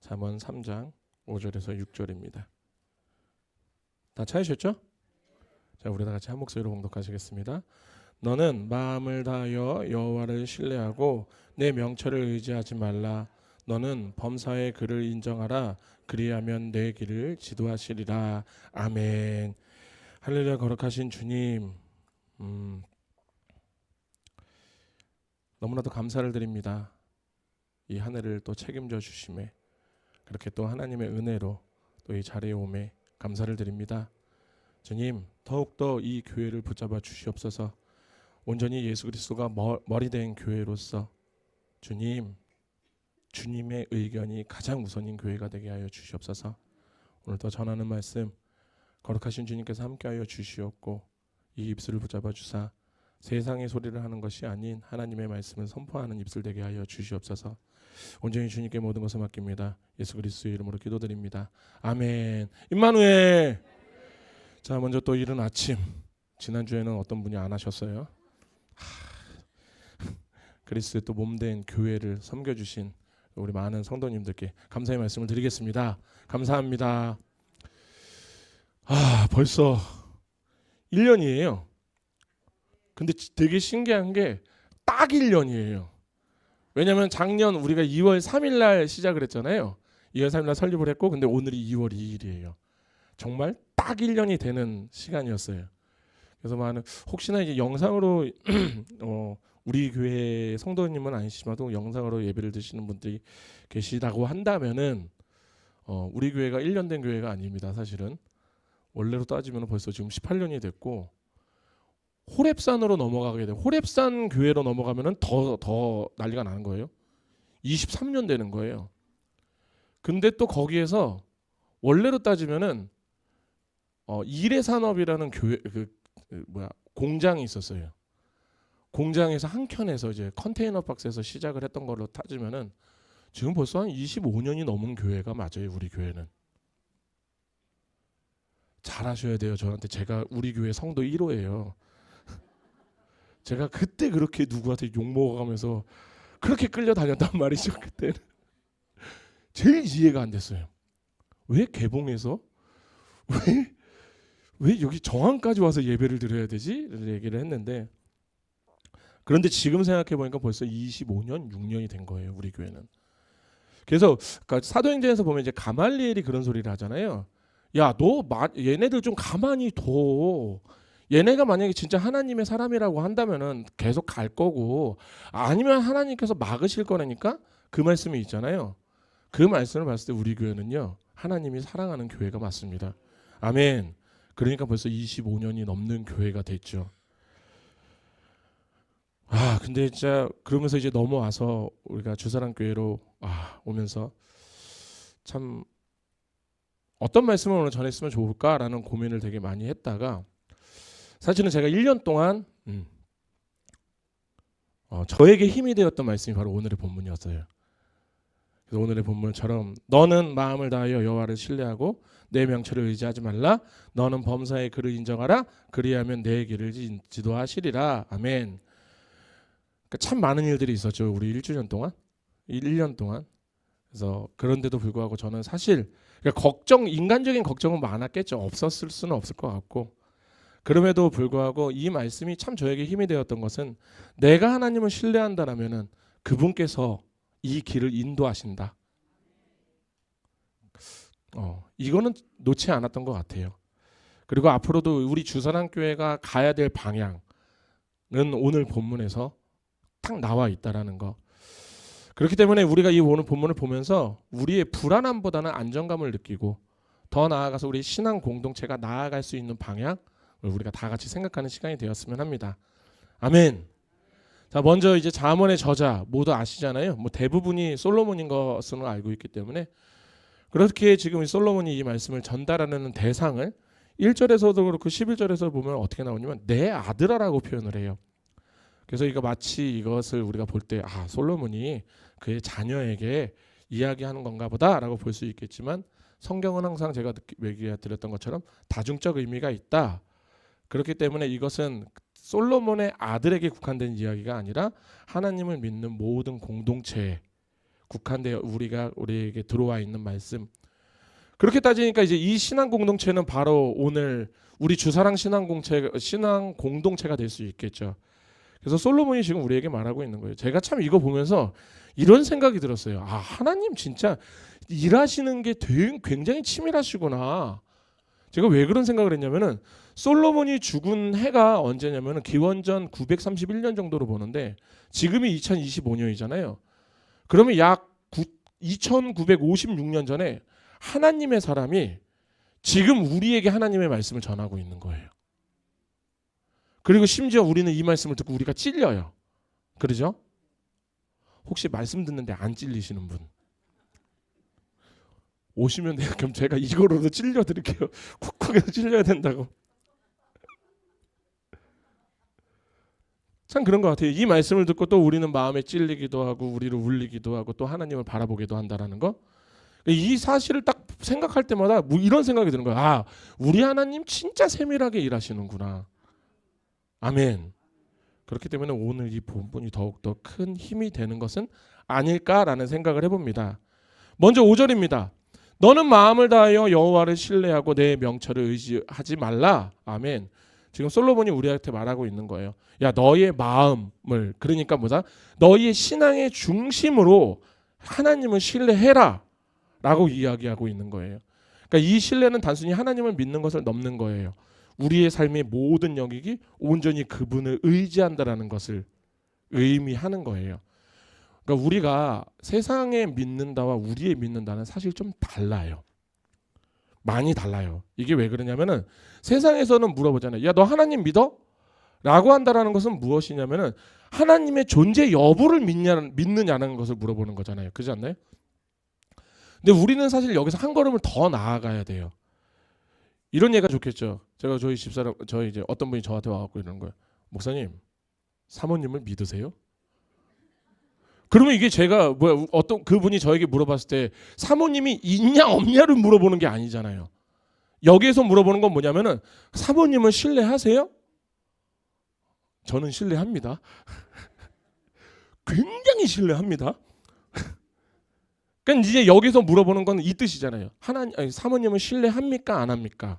잠언 3장 5절에서 6절입니다. 다 찾으셨죠? 자, 우리 다 같이 한 목소리로 봉독하시겠습니다. 너는 마음을 다하여 여호와를 신뢰하고 내 명철을 의지하지 말라. 너는 범사의 그를 인정하라. 그리하면 내 길을 지도하시리라. 아멘. 할렐루야. 거룩하신 주님, 너무나도 감사를 드립니다. 이 한 해를 또 책임져 주심에, 그렇게 또 하나님의 은혜로 또 이 자리에 오매 감사를 드립니다. 주님, 더욱더 이 교회를 붙잡아 주시옵소서. 온전히 예수 그리스도가 머리 된 교회로서 주님의 의견이 가장 우선인 교회가 되게 하여 주시옵소서. 오늘도 전하는 말씀 거룩하신 주님께서 함께하여 주시옵고, 이 입술을 붙잡아 주사 세상의 소리를 하는 것이 아닌 하나님의 말씀을 선포하는 입술 되게 하여 주시옵소서. 온전히 주님께 모든 것을 맡깁니다. 예수 그리스도의 이름으로 기도드립니다. 아멘. 임마누엘. 자, 먼저 또 이른 아침, 지난주에는 어떤 분이 안 하셨어요? 그리스도의 또 몸된 교회를 섬겨주신 우리 많은 성도님들께 감사의 말씀을 드리겠습니다. 감사합니다. 벌써 1년이에요. 근데 되게 신기한 게 딱 1년이에요. 왜냐하면 작년 우리가 2월 3일 날 시작을 했잖아요. 2월 3일 날 설립을 했고, 근데 오늘이 2월 2일이에요. 정말 딱 1년이 되는 시간이었어요. 그래서 많은 혹시나 이제 영상으로 우리 교회 성도님은 아니시마도 영상으로 예배를 드시는 분들이 계시다고 한다면은 우리 교회가 1년 된 교회가 아닙니다. 사실은 원래로 따지면 벌써 지금 18년이 됐고, 호렙산으로 넘어가게 되고, 호렙산 교회로 넘어가면은 더 난리가 나는 거예요. 23년 되는 거예요. 근데 또 거기에서 원래로 따지면은 이레산업이라는 교회 공장이 있었어요. 공장에서 한 켠에서 이제 컨테이너 박스에서 시작을 했던 걸로 따지면은 지금 벌써 한 25년이 넘은 교회가 맞아요. 우리 교회는. 잘하셔야 돼요. 저한테. 제가 우리 교회 성도 1호예요. 제가 그때 그렇게 누구한테 욕먹어가면서 그렇게 끌려다녔단 말이죠. 그때는 제일 이해가 안 됐어요. 왜 개봉해서 왜 여기 정안까지 와서 예배를 드려야 되지? 이런 얘기를 했는데, 그런데 지금 생각해보니까 벌써 25년, 6년이 된 거예요. 우리 교회는. 그래서 사도행전에서 보면 이제 가말리엘이 그런 소리를 하잖아요. 야, 너 얘네들 좀 가만히 둬. 얘네가 만약에 진짜 하나님의 사람이라고 한다면은 계속 갈 거고, 아니면 하나님께서 막으실 거라니까. 그 말씀이 있잖아요. 그 말씀을 봤을 때 우리 교회는요, 하나님이 사랑하는 교회가 맞습니다. 아멘. 그러니까 벌써 25년이 넘는 교회가 됐죠. 근데 진짜 그러면서 이제 넘어와서 우리가 주사랑 교회로 오면서 참 어떤 말씀을 오늘 전했으면 좋을까라는 고민을 되게 많이 했다가, 사실은 제가 1년 동안 저에게 힘이 되었던 말씀이 바로 오늘의 본문이었어요. 그래서 오늘의 본문처럼 너는 마음을 다하여 여호와를 신뢰하고 내 명철을 의지하지 말라. 너는 범사의 그를 인정하라. 그리하면 내 길을 지도하시리라. 아멘. 그러니까 참 많은 일들이 있었죠. 우리 1주년 동안, 1년 동안. 그래서 그런데도 불구하고 저는 사실 인간적인 걱정은 많았겠죠. 없었을 수는 없을 것 같고, 그럼에도 불구하고 이 말씀이 참 저에게 힘이 되었던 것은, 내가 하나님을 신뢰한다라면은 그분께서 이 길을 인도하신다. 이거는 놓지 않았던 것 같아요. 그리고 앞으로도 우리 주사랑교회가 가야 될 방향은 오늘 본문에서 딱 나와 있다라는 거. 그렇기 때문에 우리가 이 오늘 본문을 보면서 우리의 불안함보다는 안정감을 느끼고, 더 나아가서 우리 신앙 공동체가 나아갈 수 있는 방향을 우리가 다 같이 생각하는 시간이 되었으면 합니다. 아멘. 자, 먼저 이제 잠언의 저자 모두 아시잖아요. 대부분이 솔로몬인 것으로 알고 있기 때문에, 그렇게 지금 솔로몬이 이 말씀을 전달하는 대상을 1절에서도 그렇고 11절에서 보면 어떻게 나오냐면 내 아들아라고 표현을 해요. 그래서 이거 마치 이것을 우리가 볼 때 솔로몬이 그의 자녀에게 이야기하는 건가 보다라고 볼 수 있겠지만, 성경은 항상 제가 얘기 드렸던 것처럼 다중적 의미가 있다. 그렇기 때문에 이것은 솔로몬의 아들에게 국한된 이야기가 아니라 하나님을 믿는 모든 공동체에 국한되어 우리에게 들어와 있는 말씀. 그렇게 따지니까 이제 이 신앙 공동체는 바로 오늘 우리 주사랑 신앙 공동체가 될 수 있겠죠. 그래서 솔로몬이 지금 우리에게 말하고 있는 거예요. 제가 참 이거 보면서 이런 생각이 들었어요. 아, 하나님 진짜 일하시는 게 굉장히 치밀하시구나. 제가 왜 그런 생각을 했냐면은 솔로몬이 죽은 해가 언제냐면은 기원전 931년 정도로 보는데 지금이 2025년이잖아요. 그러면 약 2956년 전에 하나님의 사람이 지금 우리에게 하나님의 말씀을 전하고 있는 거예요. 그리고 심지어 우리는 이 말씀을 듣고 우리가 찔려요. 그러죠? 혹시 말씀 듣는데 안 찔리시는 분 오시면 돼요. 그럼 제가 이거로도 찔려드릴게요. 쿡쿡해서 찔려야 된다고. 참 그런 것 같아요. 이 말씀을 듣고 또 우리는 마음에 찔리기도 하고 우리를 울리기도 하고 또 하나님을 바라보기도 한다라는 거. 이 사실을 딱 생각할 때마다 뭐 이런 생각이 드는 거야. 아, 우리 하나님 진짜 세밀하게 일하시는구나. 아멘. 그렇기 때문에 오늘 이 본문이 더욱더 큰 힘이 되는 것은 아닐까라는 생각을 해봅니다. 먼저 5절입니다. 너는 마음을 다하여 여호와를 신뢰하고 내 명철을 의지하지 말라. 아멘. 지금 솔로몬이 우리한테 말하고 있는 거예요. 야, 너의 마음을, 그러니까 뭐다? 너희의 신앙의 중심으로 하나님을 신뢰해라 라고 이야기하고 있는 거예요. 그러니까 이 신뢰는 단순히 하나님을 믿는 것을 넘는 거예요. 우리의 삶의 모든 영역이 온전히 그분을 의지한다라는 것을 의미하는 거예요. 그러니까 우리가 세상에 믿는다와 우리의 믿는다는 사실 좀 달라요. 많이 달라요. 이게 왜 그러냐면은 세상에서는 물어보잖아요. 야, 너 하나님 믿어? 라고 한다라는 것은 무엇이냐면은 하나님의 존재 여부를 믿느냐는 것을 물어보는 거잖아요. 그렇지 않나요? 근데 우리는 사실 여기서 한 걸음을 더 나아가야 돼요. 이런 예가 좋겠죠. 제가 저희 집사람, 저희 이제 어떤 분이 저한테 와갖고 이러는 거예요. 목사님, 사모님을 믿으세요? 그러면 이게 제가 어떤 그분이 저에게 물어봤을 때 사모님이 있냐 없냐를 물어보는 게 아니잖아요. 여기에서 물어보는 건 뭐냐면은 사모님을 신뢰하세요? 저는 신뢰합니다. 굉장히 신뢰합니다. 그러니까 이제 여기서 물어보는 건 이 뜻이잖아요. 사모님을 신뢰합니까? 안 합니까?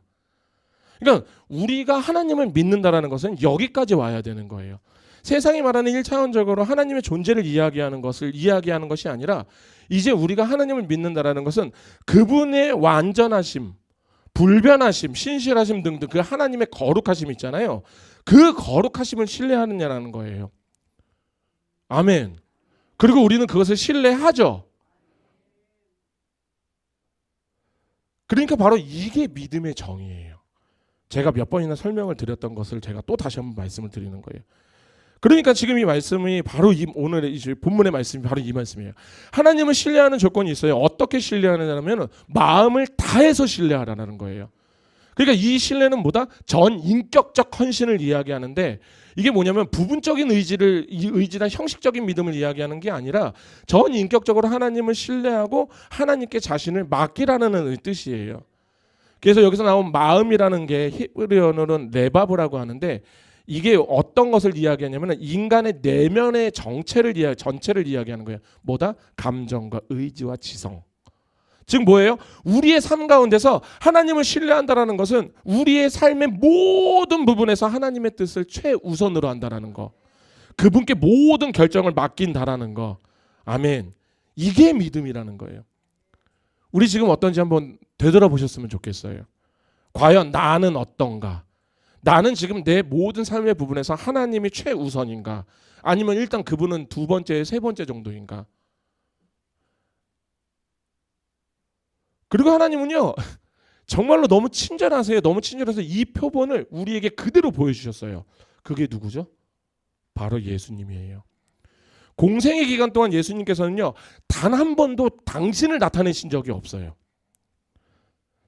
그러니까 우리가 하나님을 믿는다라는 것은 여기까지 와야 되는 거예요. 세상이 말하는 1차원적으로 하나님의 존재를 이야기하는 것이 아니라 이제 우리가 하나님을 믿는다라는 것은 그분의 완전하심, 불변하심, 신실하심 등등 그 하나님의 거룩하심 있잖아요. 그 거룩하심을 신뢰하느냐라는 거예요. 아멘. 그리고 우리는 그것을 신뢰하죠. 그러니까 바로 이게 믿음의 정의예요. 제가 몇 번이나 설명을 드렸던 것을 제가 또 다시 한번 말씀을 드리는 거예요. 그러니까 지금 이 말씀이 바로 오늘의 이 본문의 말씀이 바로 이 말씀이에요. 하나님을 신뢰하는 조건이 있어요. 어떻게 신뢰하느냐면 마음을 다해서 신뢰하라는 거예요. 그러니까 이 신뢰는 뭐다? 전 인격적 헌신을 이야기하는데 이게 뭐냐면 부분적인 의지나 형식적인 믿음을 이야기하는 게 아니라 전 인격적으로 하나님을 신뢰하고 하나님께 자신을 맡기라는 뜻이에요. 그래서 여기서 나온 마음이라는 게 히브리어로는 레바브라고 하는데 이게 어떤 것을 이야기하냐면 인간의 내면의 전체를 이야기하는 거예요. 뭐다? 감정과 의지와 지성. 즉 뭐예요? 우리의 삶 가운데서 하나님을 신뢰한다라는 것은 우리의 삶의 모든 부분에서 하나님의 뜻을 최우선으로 한다라는 거. 그분께 모든 결정을 맡긴다라는 거. 아멘. 이게 믿음이라는 거예요. 우리 지금 어떤지 한번 되돌아보셨으면 좋겠어요. 과연 나는 어떤가? 나는 지금 내 모든 삶의 부분에서 하나님이 최우선인가? 아니면 일단 그분은 두 번째, 세 번째 정도인가? 그리고 하나님은요 정말로 너무 친절하세요. 너무 친절해서 이 표본을 우리에게 그대로 보여주셨어요. 그게 누구죠? 바로 예수님이에요. 공생의 기간 동안 예수님께서는요 단 한 번도 당신을 나타내신 적이 없어요.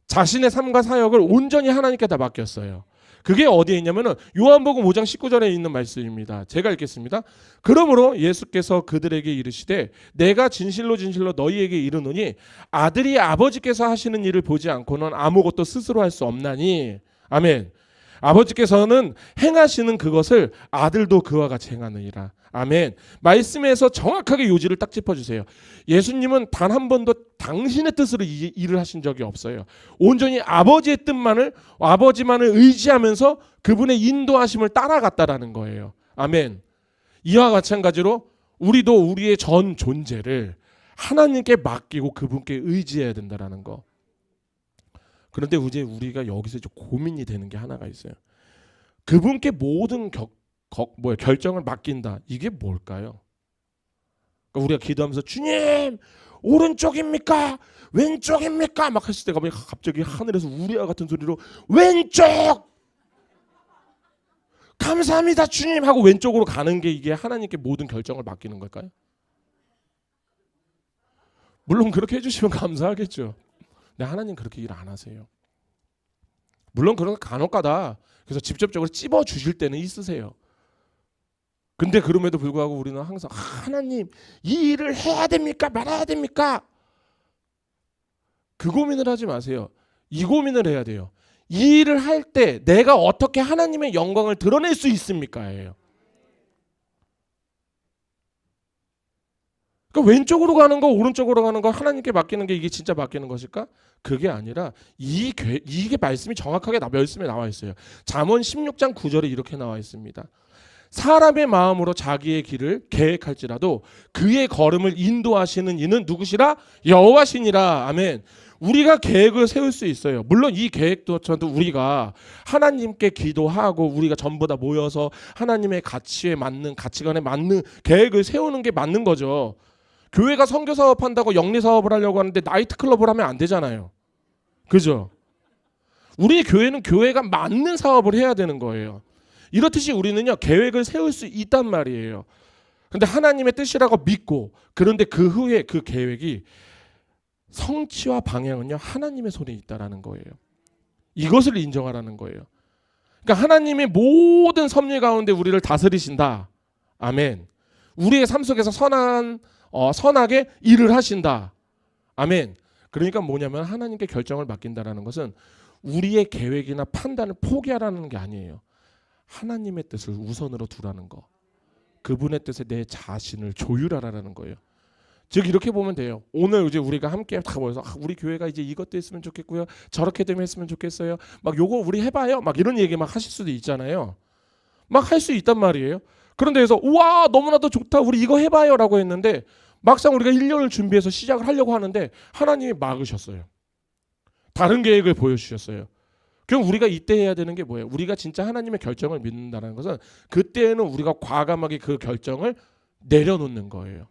자신의 삶과 사역을 온전히 하나님께 다 맡겼어요. 그게 어디에 있냐면은 요한복음 5장 19절에 있는 말씀입니다. 제가 읽겠습니다. 그러므로 예수께서 그들에게 이르시되 내가 진실로 진실로 너희에게 이르노니 아들이 아버지께서 하시는 일을 보지 않고는 아무것도 스스로 할 수 없나니. 아멘. 아버지께서는 행하시는 그것을 아들도 그와 같이 행하느니라. 아멘. 말씀에서 정확하게 요지를 딱 짚어주세요. 예수님은 단 한 번도 당신의 뜻으로 일을 하신 적이 없어요. 온전히 아버지의 뜻만을, 아버지만을 의지하면서 그분의 인도하심을 따라갔다라는 거예요. 아멘. 이와 마찬가지로 우리도 우리의 전 존재를 하나님께 맡기고 그분께 의지해야 된다라는 거. 그런데 이제 우리가 여기서 이제 고민이 되는 게 하나가 있어요. 그분께 모든 결정을 맡긴다. 이게 뭘까요? 그러니까 우리가 기도하면서 주님 오른쪽입니까? 왼쪽입니까? 막 했을 때 갑자기 하늘에서 우리와 같은 소리로 왼쪽! 감사합니다 주님 하고 왼쪽으로 가는 게 이게 하나님께 모든 결정을 맡기는 걸까요? 물론 그렇게 해주시면 감사하겠죠. 근데 하나님 그렇게 일 안 하세요. 물론 그런 거 간혹가다 그래서 직접적으로 찝어 주실 때는 있으세요. 근데 그럼에도 불구하고 우리는 항상 하나님 이 일을 해야 됩니까? 말아야 됩니까? 그 고민을 하지 마세요. 이 고민을 해야 돼요. 이 일을 할 때 내가 어떻게 하나님의 영광을 드러낼 수 있습니까? 예요. 그러니까 왼쪽으로 가는 거 오른쪽으로 가는 거 하나님께 맡기는 게 이게 진짜 맡기는 것일까? 그게 아니라 이게 말씀이 정확하게 말씀에 나와 있어요. 잠언 16장 9절에 이렇게 나와 있습니다. 사람의 마음으로 자기의 길을 계획할지라도 그의 걸음을 인도하시는 이는 누구시라? 여호와시니라. 아멘. 우리가 계획을 세울 수 있어요. 물론 이 계획도 우리가 하나님께 기도하고 우리가 전부 다 모여서 하나님의 가치에 맞는 가치관에 맞는 계획을 세우는 게 맞는 거죠. 교회가 선교 사업한다고 영리 사업을 하려고 하는데 나이트 클럽을 하면 안 되잖아요. 그죠? 우리 교회는 교회가 맞는 사업을 해야 되는 거예요. 이렇듯이 우리는요 계획을 세울 수 있단 말이에요. 근데 하나님의 뜻이라고 믿고 그런데 그 후에 그 계획이 성취와 방향은요 하나님의 손에 있다라는 거예요. 이것을 인정하라는 거예요. 그러니까 하나님의 모든 섭리 가운데 우리를 다스리신다. 아멘. 우리의 삶 속에서 선하게 일을 하신다. 아멘. 그러니까 뭐냐면 하나님께 결정을 맡긴다라는 것은 우리의 계획이나 판단을 포기하라는 게 아니에요. 하나님의 뜻을 우선으로 두라는 거. 그분의 뜻에 내 자신을 조율하라는 거예요. 즉 이렇게 보면 돼요. 오늘 이제 우리가 함께 다 모여서 우리 교회가 이제 이것도 했으면 좋겠고요. 저렇게 되면 했으면 좋겠어요. 막 요거 우리 해봐요. 막 이런 얘기 막 하실 수도 있잖아요. 막 할 수 있단 말이에요. 그런데 그래서 우와 너무나도 좋다. 우리 이거 해봐요 라고 했는데 막상 우리가 1년을 준비해서 시작을 하려고 하는데 하나님이 막으셨어요. 다른 계획을 보여주셨어요. 그럼 우리가 이때 해야 되는 게 뭐예요? 우리가 진짜 하나님의 결정을 믿는다는 것은 그때는 우리가 과감하게 그 결정을 내려놓는 거예요.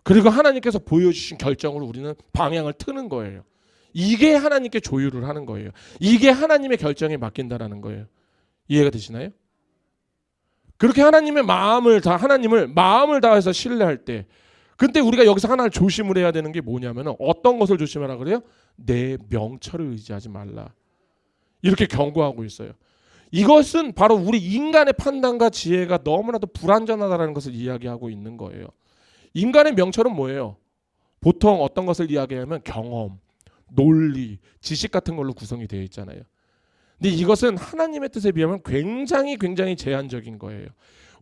그리고 하나님께서 보여주신 결정으로 우리는 방향을 트는 거예요. 이게 하나님께 조율을 하는 거예요. 이게 하나님의 결정에 맡긴다라는 거예요. 이해가 되시나요? 그렇게 하나님을 마음을 다해서 신뢰할 때 근데 우리가 여기서 하나를 조심을 해야 되는 게 뭐냐면 어떤 것을 조심하라 그래요? 내 명철을 의지하지 말라. 이렇게 경고하고 있어요. 이것은 바로 우리 인간의 판단과 지혜가 너무나도 불완전하다는 것을 이야기하고 있는 거예요. 인간의 명철은 뭐예요? 보통 어떤 것을 이야기하면 경험, 논리, 지식 같은 걸로 구성이 되어 있잖아요. 근데 이것은 하나님의 뜻에 비하면 굉장히 제한적인 거예요.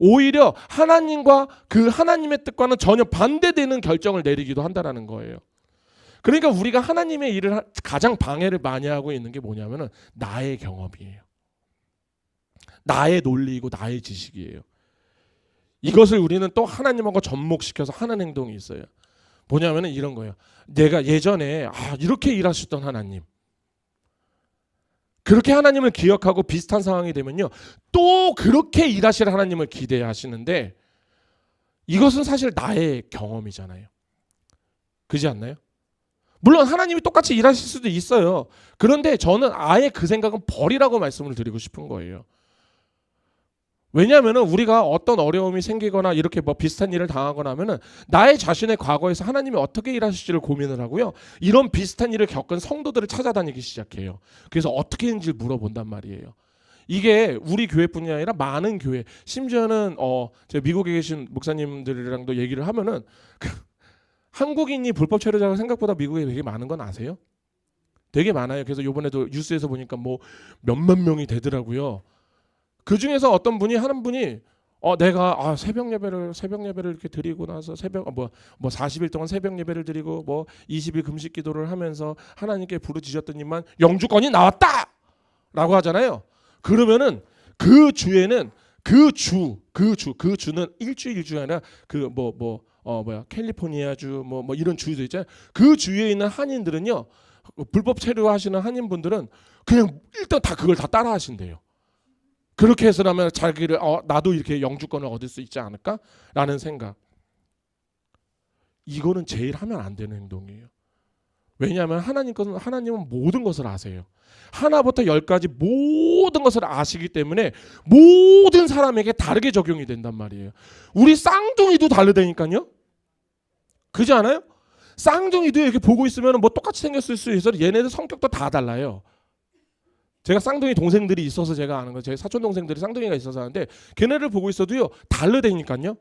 오히려 하나님과 그 하나님의 뜻과는 전혀 반대되는 결정을 내리기도 한다라는 거예요. 그러니까 우리가 하나님의 일을 가장 방해를 많이 하고 있는 게 뭐냐면은 나의 경험이에요. 나의 논리이고 나의 지식이에요. 이것을 우리는 또 하나님하고 접목시켜서 하는 행동이 있어요. 뭐냐면은 이런 거예요. 내가 예전에 이렇게 일하셨던 하나님. 그렇게 하나님을 기억하고 비슷한 상황이 되면요. 또 그렇게 일하실 하나님을 기대하시는데 이것은 사실 나의 경험이잖아요. 그렇지 않나요? 물론 하나님이 똑같이 일하실 수도 있어요. 그런데 저는 아예 그 생각은 버리라고 말씀을 드리고 싶은 거예요. 왜냐하면 우리가 어떤 어려움이 생기거나 이렇게 뭐 비슷한 일을 당하거나 하면은 나의 자신의 과거에서 하나님이 어떻게 일하실지를 고민을 하고요. 이런 비슷한 일을 겪은 성도들을 찾아다니기 시작해요. 그래서 어떻게 했는지 물어본단 말이에요. 이게 우리 교회뿐이 아니라 많은 교회, 심지어는 제가 미국에 계신 목사님들이랑도 얘기를 하면은 한국인이 불법 체류자가 생각보다 미국에 되게 많은 건 아세요? 되게 많아요. 그래서 이번에도 뉴스에서 보니까 뭐 몇만 명이 되더라고요. 그 중에서 어떤 분이 하는 분이 내가 새벽 예배를 이렇게 드리고 나서 뭐 40일 동안 새벽 예배를 드리고 뭐 20일 금식 기도를 하면서 하나님께 부르짖었더니만 영주권이 나왔다라고 하잖아요. 그러면은 그 주에는 그 주는 일주일 주가 아니라 캘리포니아주 뭐 이런 주도 있잖아요. 그 주에 있는 한인들은요, 불법 체류하시는 한인분들은 그냥 일단 다 그걸 다 따라 하신대요. 그렇게 해서라면 자기를 나도 이렇게 영주권을 얻을 수 있지 않을까라는 생각. 이거는 제일 하면 안 되는 행동이에요. 왜냐하면 하나님은 모든 것을 아세요. 하나부터 열까지 모든 것을 아시기 때문에 모든 사람에게 다르게 적용이 된단 말이에요. 우리 쌍둥이도 다르다니까요. 그렇지 않아요? 쌍둥이도 이렇게 보고 있으면 뭐 똑같이 생겼을 수 있어서 얘네들 성격도 다 달라요. 제가 쌍둥이 동생들이 있어서 제가 아는 거, 제 사촌 동생들이 쌍둥이가 있어서 하는데 걔네를 보고 있어도요 다르다니까요.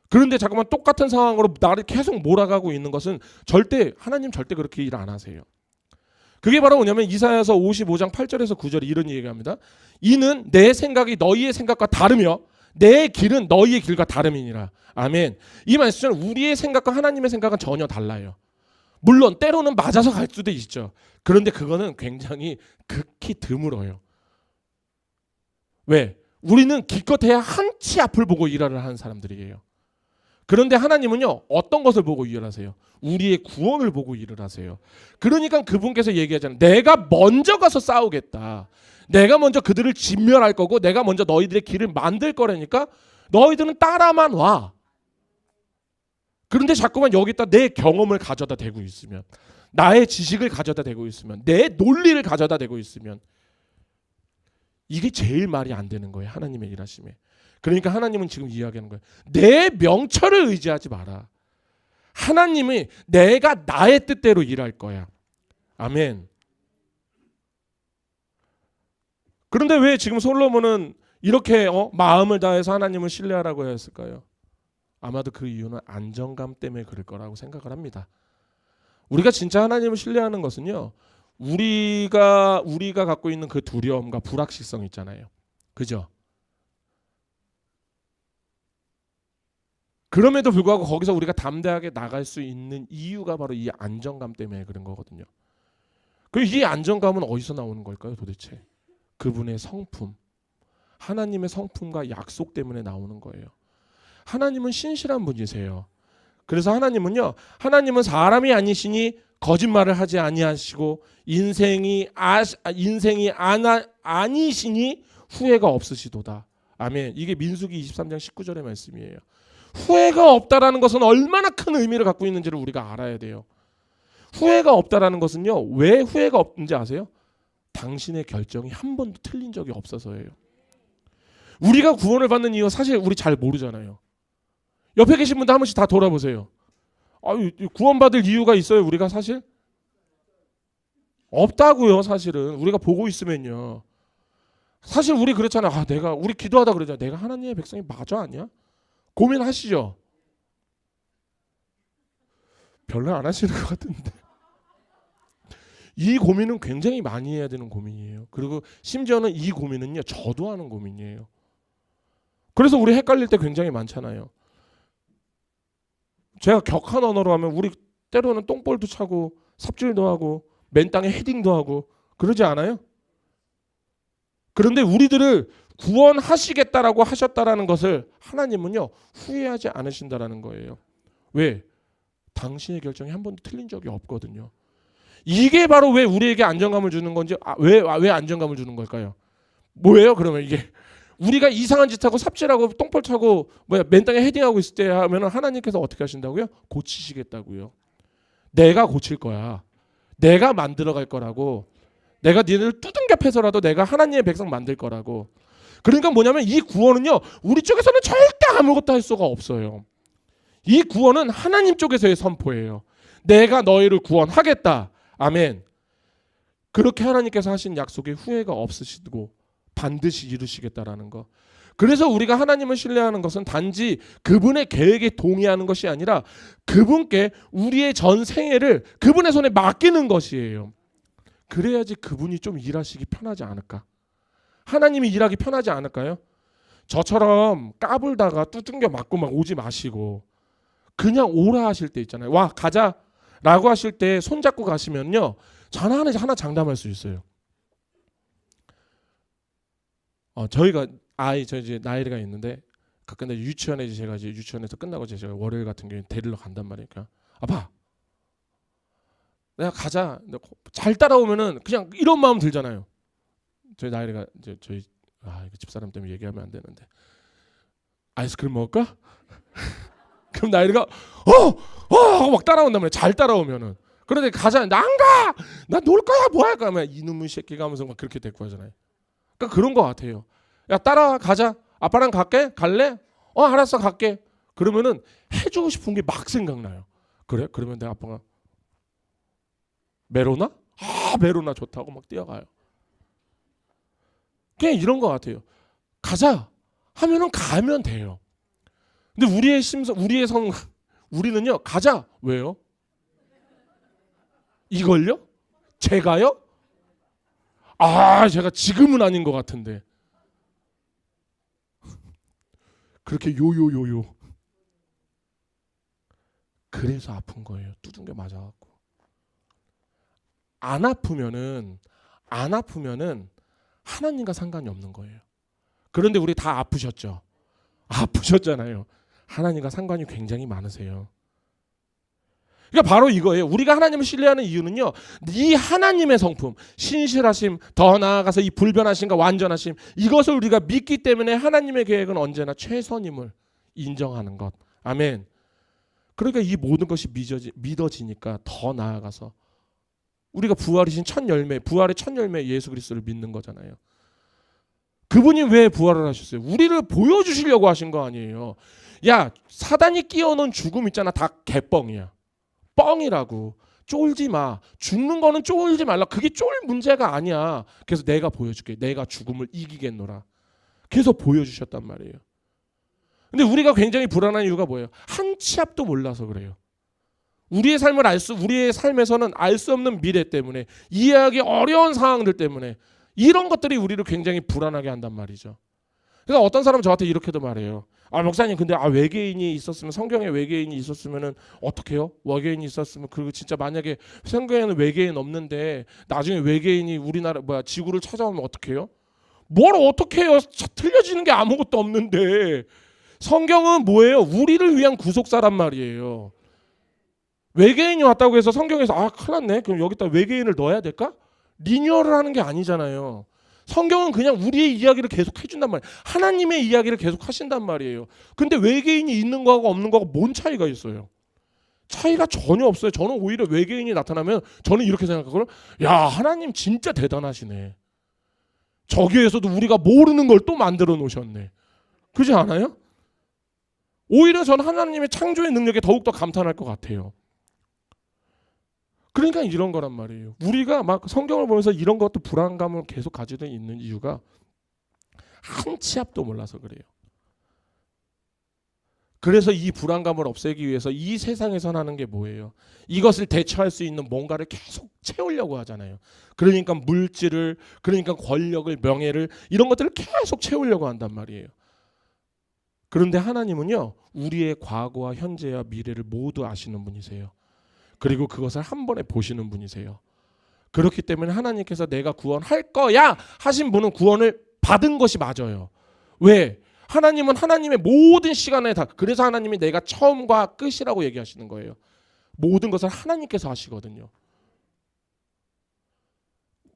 그런데 잠깐만 똑같은 상황으로 나를 계속 몰아가고 있는 것은 하나님 절대 그렇게 일 안 하세요. 그게 바로 뭐냐면 이사야서 55장 8절에서 9절에 이런 얘기합니다. 이는 내 생각이 너희의 생각과 다르며 내 길은 너희의 길과 다름이니라. 아멘. 이 말씀은 우리의 생각과 하나님의 생각은 전혀 달라요. 물론 때로는 맞아서 갈 수도 있죠. 그런데 그거는 굉장히 극히 드물어요. 왜? 우리는 기껏해야 한치 앞을 보고 일을 하는 사람들이에요. 그런데 하나님은요 어떤 것을 보고 일을 하세요? 우리의 구원을 보고 일을 하세요. 그러니까 그분께서 얘기하잖아요. 내가 먼저 가서 싸우겠다. 내가 먼저 그들을 진멸할 거고 내가 먼저 너희들의 길을 만들 거라니까 너희들은 따라만 와. 그런데 자꾸만 여기다 내 경험을 가져다 대고 있으면, 나의 지식을 가져다 대고 있으면, 내 논리를 가져다 대고 있으면 이게 제일 말이 안 되는 거예요. 하나님의 일하심에. 그러니까 하나님은 지금 이야기하는 거예요. 내 명철을 의지하지 마라. 하나님이 내가 나의 뜻대로 일할 거야. 아멘. 그런데 왜 지금 솔로몬은 이렇게 마음을 다해서 하나님을 신뢰하라고 했을까요? 아마도 그 이유는 안정감 때문에 그럴 거라고 생각을 합니다. 우리가 진짜 하나님을 신뢰하는 것은요, 우리가 갖고 있는 그 두려움과 불확실성 있잖아요. 그죠? 그럼에도 불구하고 거기서 우리가 담대하게 나갈 수 있는 이유가 바로 이 안정감 때문에 그런 거거든요. 이 안정감은 어디서 나오는 걸까요, 도대체? 그분의 성품, 하나님의 성품과 약속 때문에 나오는 거예요. 하나님은 신실한 분이세요. 그래서 하나님은 사람이 아니시니 거짓말을 하지 아니하시고 인생이 아니시니 후회가 없으시도다. 아멘. 이게 민수기 23장 19절의 말씀이에요. 후회가 없다라는 것은 얼마나 큰 의미를 갖고 있는지를 우리가 알아야 돼요. 후회가 없다라는 것은요, 왜 후회가 없는지 아세요? 당신의 결정이 한 번도 틀린 적이 없어서예요. 우리가 구원을 받는 이유 사실 우리 잘 모르잖아요. 옆에 계신 분들 한 번씩 다 돌아보세요. 구원받을 이유가 있어요? 우리가 사실 없다고요. 사실은 우리가 보고 있으면요. 사실 우리 그렇잖아. 우리 기도하다 그러잖아. 내가 하나님의 백성이 맞아 아니야? 고민하시죠? 별로 안 하시는 것 같은데. 이 고민은 굉장히 많이 해야 되는 고민이에요. 그리고 심지어는 이 고민은요, 저도 하는 고민이에요. 그래서 우리 헷갈릴 때 굉장히 많잖아요. 제가 격한 언어로 하면 우리 때로는 똥볼도 차고 삽질도 하고 맨땅에 헤딩도 하고 그러지 않아요? 그런데 우리들을 구원하시겠다라고 하셨다라는 것을 하나님은요 후회하지 않으신다라는 거예요. 왜? 당신의 결정이 한 번도 틀린 적이 없거든요. 이게 바로 왜 우리에게 안정감을 주는 건지, 왜 안정감을 주는 걸까요? 뭐예요? 그러면 이게 우리가 이상한 짓 하고 삽질하고 똥볼 차고 맨땅에 헤딩하고 있을 때 하면 하나님께서 어떻게 하신다고요? 고치시겠다고요. 내가 고칠 거야. 내가 만들어갈 거라고. 내가 니네를 두둥겨 패서라도 내가 하나님의 백성 만들 거라고. 그러니까 뭐냐면 이 구원은요, 우리 쪽에서는 절대 아무것도 할 수가 없어요. 이 구원은 하나님 쪽에서의 선포예요. 내가 너희를 구원하겠다. 아멘. 그렇게 하나님께서 하신 약속에 후회가 없으시고 반드시 이루시겠다라는 거. 그래서 우리가 하나님을 신뢰하는 것은 단지 그분의 계획에 동의하는 것이 아니라 그분께 우리의 전 생애를 그분의 손에 맡기는 것이에요. 그래야지 그분이 좀 일하시기 편하지 않을까? 하나님이 일하기 편하지 않을까요? 저처럼 까불다가 두둥겨 맞고 막 오지 마시고 그냥 오라 하실 때 있잖아요. 와 가자 라고 하실 때 손잡고 가시면요, 전화 하나 장담할 수 있어요. 저희가 저 이제 나이가 있는데 가끔 유치원에 제가 이제 유치원에서 끝나고 제가 월요일 같은 경우에 데리러 간단 말이니까, 아빠 내가 가자. 잘 따라오면은 그냥 이런 마음 들잖아요. 저희 나이가 이제 저희 이거 집사람 때문에 얘기하면 안 되는데, 아이스크림 먹을까? 그럼 나이가 하고 막 따라온단 말이에요. 잘 따라오면은. 그런데 가자. 나 안 가. 나 놀 거야. 뭐 할 거야. 하면 이놈의 새끼가 하면서 막 그렇게 데리고 하잖아요. 그러니까 그런 거 같아요. 야 따라와 가자. 아빠랑 갈게. 갈래? 알았어 갈게. 그러면은 해주고 싶은 게 막 생각나요. 그래? 그러면 내 아빠가 메로나? 메로나 좋다고 막 뛰어가요. 그냥 이런 거 같아요. 가자 하면은 가면 돼요. 근데 우리는요 가자. 왜요? 이걸요? 제가요? 제가 지금은 아닌 것 같은데. 그렇게 요요요요. 그래서 아픈 거예요. 두둥겨 맞아갖고. 안 아프면은 하나님과 상관이 없는 거예요. 그런데 우리 다 아프셨죠? 아프셨잖아요. 하나님과 상관이 굉장히 많으세요. 그러니까 바로 이거예요. 우리가 하나님을 신뢰하는 이유는요, 이 하나님의 성품, 신실하심, 더 나아가서 이 불변하심과 완전하심, 이것을 우리가 믿기 때문에 하나님의 계획은 언제나 최선임을 인정하는 것. 아멘. 그러니까 이 모든 것이 믿어지니까 더 나아가서 우리가 부활이신 첫 열매, 부활의 첫 열매 예수 그리스도를 믿는 거잖아요. 그분이 왜 부활을 하셨어요? 우리를 보여주시려고 하신 거 아니에요. 야, 사단이 끼워놓은 죽음 있잖아. 다 개뻥이야. 뻥이라고. 쫄지 마. 죽는 거는 쫄지 말라. 그게 쫄 문제가 아니야. 그래서 내가 보여줄게. 내가 죽음을 이기겠노라. 그래서 보여주셨단 말이에요. 근데 우리가 굉장히 불안한 이유가 뭐예요? 한 치 앞도 몰라서 그래요. 우리의 삶에서는 알 수 없는 미래 때문에, 이해하기 어려운 상황들 때문에 이런 것들이 우리를 굉장히 불안하게 한단 말이죠. 그래서 어떤 사람은 저한테 이렇게도 말해요. 목사님 근데 외계인이 있었으면, 성경에 외계인이 있었으면은 어떡해요? 외계인이 있었으면, 그리고 진짜 만약에 성경에는 외계인 없는데 나중에 외계인이 우리나라 지구를 찾아오면 어떡해요? 뭘 어떡해요? 틀려지는 게 아무것도 없는데. 성경은 뭐예요? 우리를 위한 구속사란 말이에요. 외계인이 왔다고 해서 성경에서 큰일 났네. 그럼 여기다 외계인을 넣어야 될까? 리뉴얼을 하는 게 아니잖아요. 성경은 그냥 우리의 이야기를 계속 해준단 말이에요. 하나님의 이야기를 계속 하신단 말이에요. 근데 외계인이 있는 거하고 없는 거하고 뭔 차이가 있어요? 차이가 전혀 없어요. 저는 오히려 외계인이 나타나면 저는 이렇게 생각하거든요. 야, 하나님 진짜 대단하시네. 저기에서도 우리가 모르는 걸 또 만들어 놓으셨네. 그렇지 않아요? 오히려 저는 하나님의 창조의 능력에 더욱더 감탄할 것 같아요. 그러니까 이런 거란 말이에요. 우리가 막 성경을 보면서 이런 것도 불안감을 계속 가지고 있는 이유가 한 치 앞도 몰라서 그래요. 그래서 이 불안감을 없애기 위해서 이 세상에서 하는 게 뭐예요? 이것을 대처할 수 있는 뭔가를 계속 채우려고 하잖아요. 그러니까 물질을, 그러니까 권력을, 명예를, 이런 것들을 계속 채우려고 한단 말이에요. 그런데 하나님은요, 우리의 과거와 현재와 미래를 모두 아시는 분이세요. 그리고 그것을 한 번에 보시는 분이세요. 그렇기 때문에 하나님께서 내가 구원할 거야 하신 분은 구원을 받은 것이 맞아요. 왜? 하나님은 하나님의 모든 시간에 다, 그래서 하나님이 내가 처음과 끝이라고 얘기하시는 거예요. 모든 것을 하나님께서 하시거든요.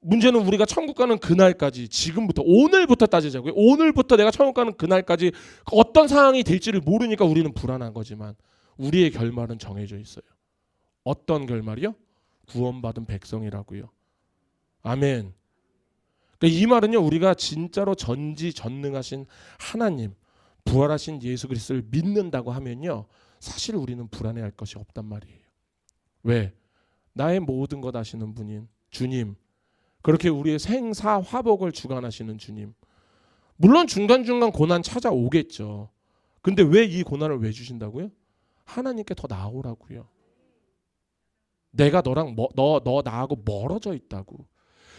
문제는 우리가 천국 가는 그날까지, 지금부터, 오늘부터 따지자고요. 오늘부터 내가 천국 가는 그날까지 어떤 상황이 될지를 모르니까 우리는 불안한 거지만 우리의 결말은 정해져 있어요. 어떤 결말이요? 구원받은 백성이라고요. 아멘. 그러니까 이 말은요, 우리가 진짜로 전지전능하신 하나님, 부활하신 예수 그리스도를 믿는다고 하면요, 사실 우리는 불안해할 것이 없단 말이에요. 왜? 나의 모든 것 아시는 분인 주님, 그렇게 우리의 생사 화복을 주관하시는 주님. 물론 중간중간 고난 찾아오겠죠. 근데 왜 이 고난을 왜 주신다고요? 하나님께 더 나오라고요. 내가 너랑 너 나하고 멀어져 있다고.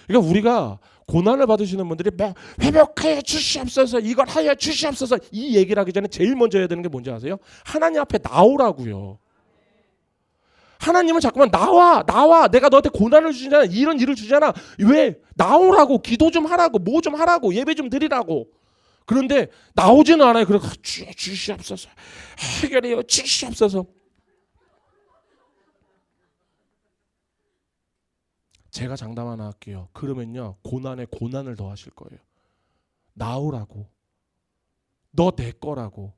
그러니까 우리가 고난을 받으시는 분들이 막 회복하여 주시옵소서, 이걸 하여 주시옵소서 이 얘기를 하기 전에 제일 먼저 해야 되는 게 뭔지 아세요? 하나님 앞에 나오라고요. 하나님은 자꾸만 나와 내가 너한테 고난을 주잖아, 이런 일을 주잖아, 왜 나오라고, 기도 좀 하라고, 뭐 좀 하라고, 예배 좀 드리라고. 그런데 나오지는 않아요. 그래서 주시옵소서, 해결해요 주시옵소서. 제가 장담 하나 할게요. 그러면요 고난에 고난을 더 하실 거예요. 나오라고, 너 내 거라고,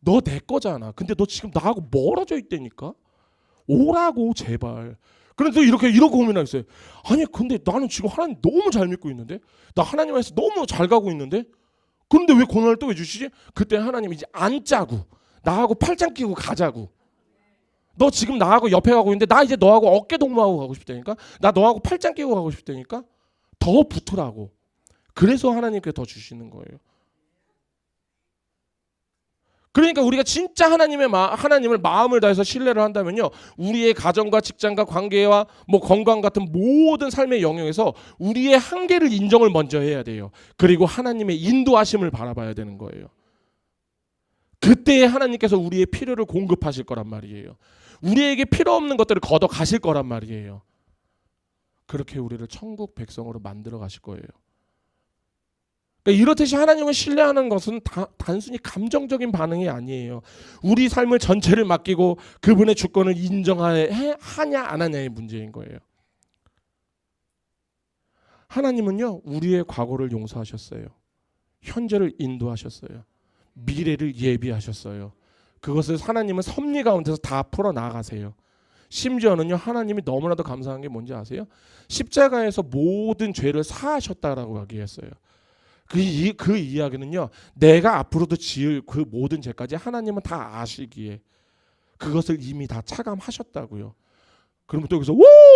너 내 거잖아. 근데 너 지금 나하고 멀어져 있다니까. 오라고 제발. 그런데 이렇게 고민하겠어요. 아니 근데 나는 지금 하나님 너무 잘 믿고 있는데, 나 하나님 안에서 너무 잘 가고 있는데, 그런데 왜 고난을 또 왜 주시지? 그때 하나님이 이제 안 짜고 나하고 팔짱 끼고 가자고. 너 지금 나하고 옆에 가고 있는데 나 이제 너하고 어깨 동무하고 가고 싶다니까. 나 너하고 팔짱 끼고 가고 싶다니까. 더 붙으라고. 그래서 하나님께 더 주시는 거예요. 그러니까 우리가 진짜 하나님을 마음을 다해서 신뢰를 한다면요, 우리의 가정과 직장과 관계와 뭐 건강 같은 모든 삶의 영역에서 우리의 한계를 인정을 먼저 해야 돼요. 그리고 하나님의 인도하심을 바라봐야 되는 거예요. 그때 하나님께서 우리의 필요를 공급하실 거란 말이에요. 우리에게 필요 없는 것들을 걷어 가실 거란 말이에요. 그렇게 우리를 천국 백성으로 만들어 가실 거예요. 그러니까 이렇듯이 하나님을 신뢰하는 것은 단순히 감정적인 반응이 아니에요. 우리 삶을 전체를 맡기고 그분의 주권을 인정하냐 안 하냐의 문제인 거예요. 하나님은요 우리의 과거를 용서하셨어요. 현재를 인도하셨어요. 미래를 예비하셨어요. 그것을 하나님은 섭리 가운데서 다 풀어나가세요. 심지어는요 하나님이 너무나도 감사한 게 뭔지 아세요? 십자가에서 모든 죄를 사하셨다라고 얘기했어요. 그 이야기는요, 내가 앞으로도 지을 그 모든 죄까지 하나님은 다 아시기에 그것을 이미 다 차감하셨다고요. 그러면 또 여기서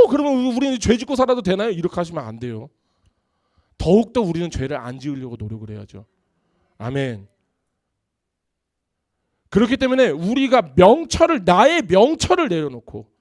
그러면 우리는 죄 짓고 살아도 되나요? 이렇게 하시면 안 돼요. 더욱더 우리는 죄를 안 지으려고 노력을 해야죠. 아멘. 그렇기 때문에 우리가 나의 명철을 내려놓고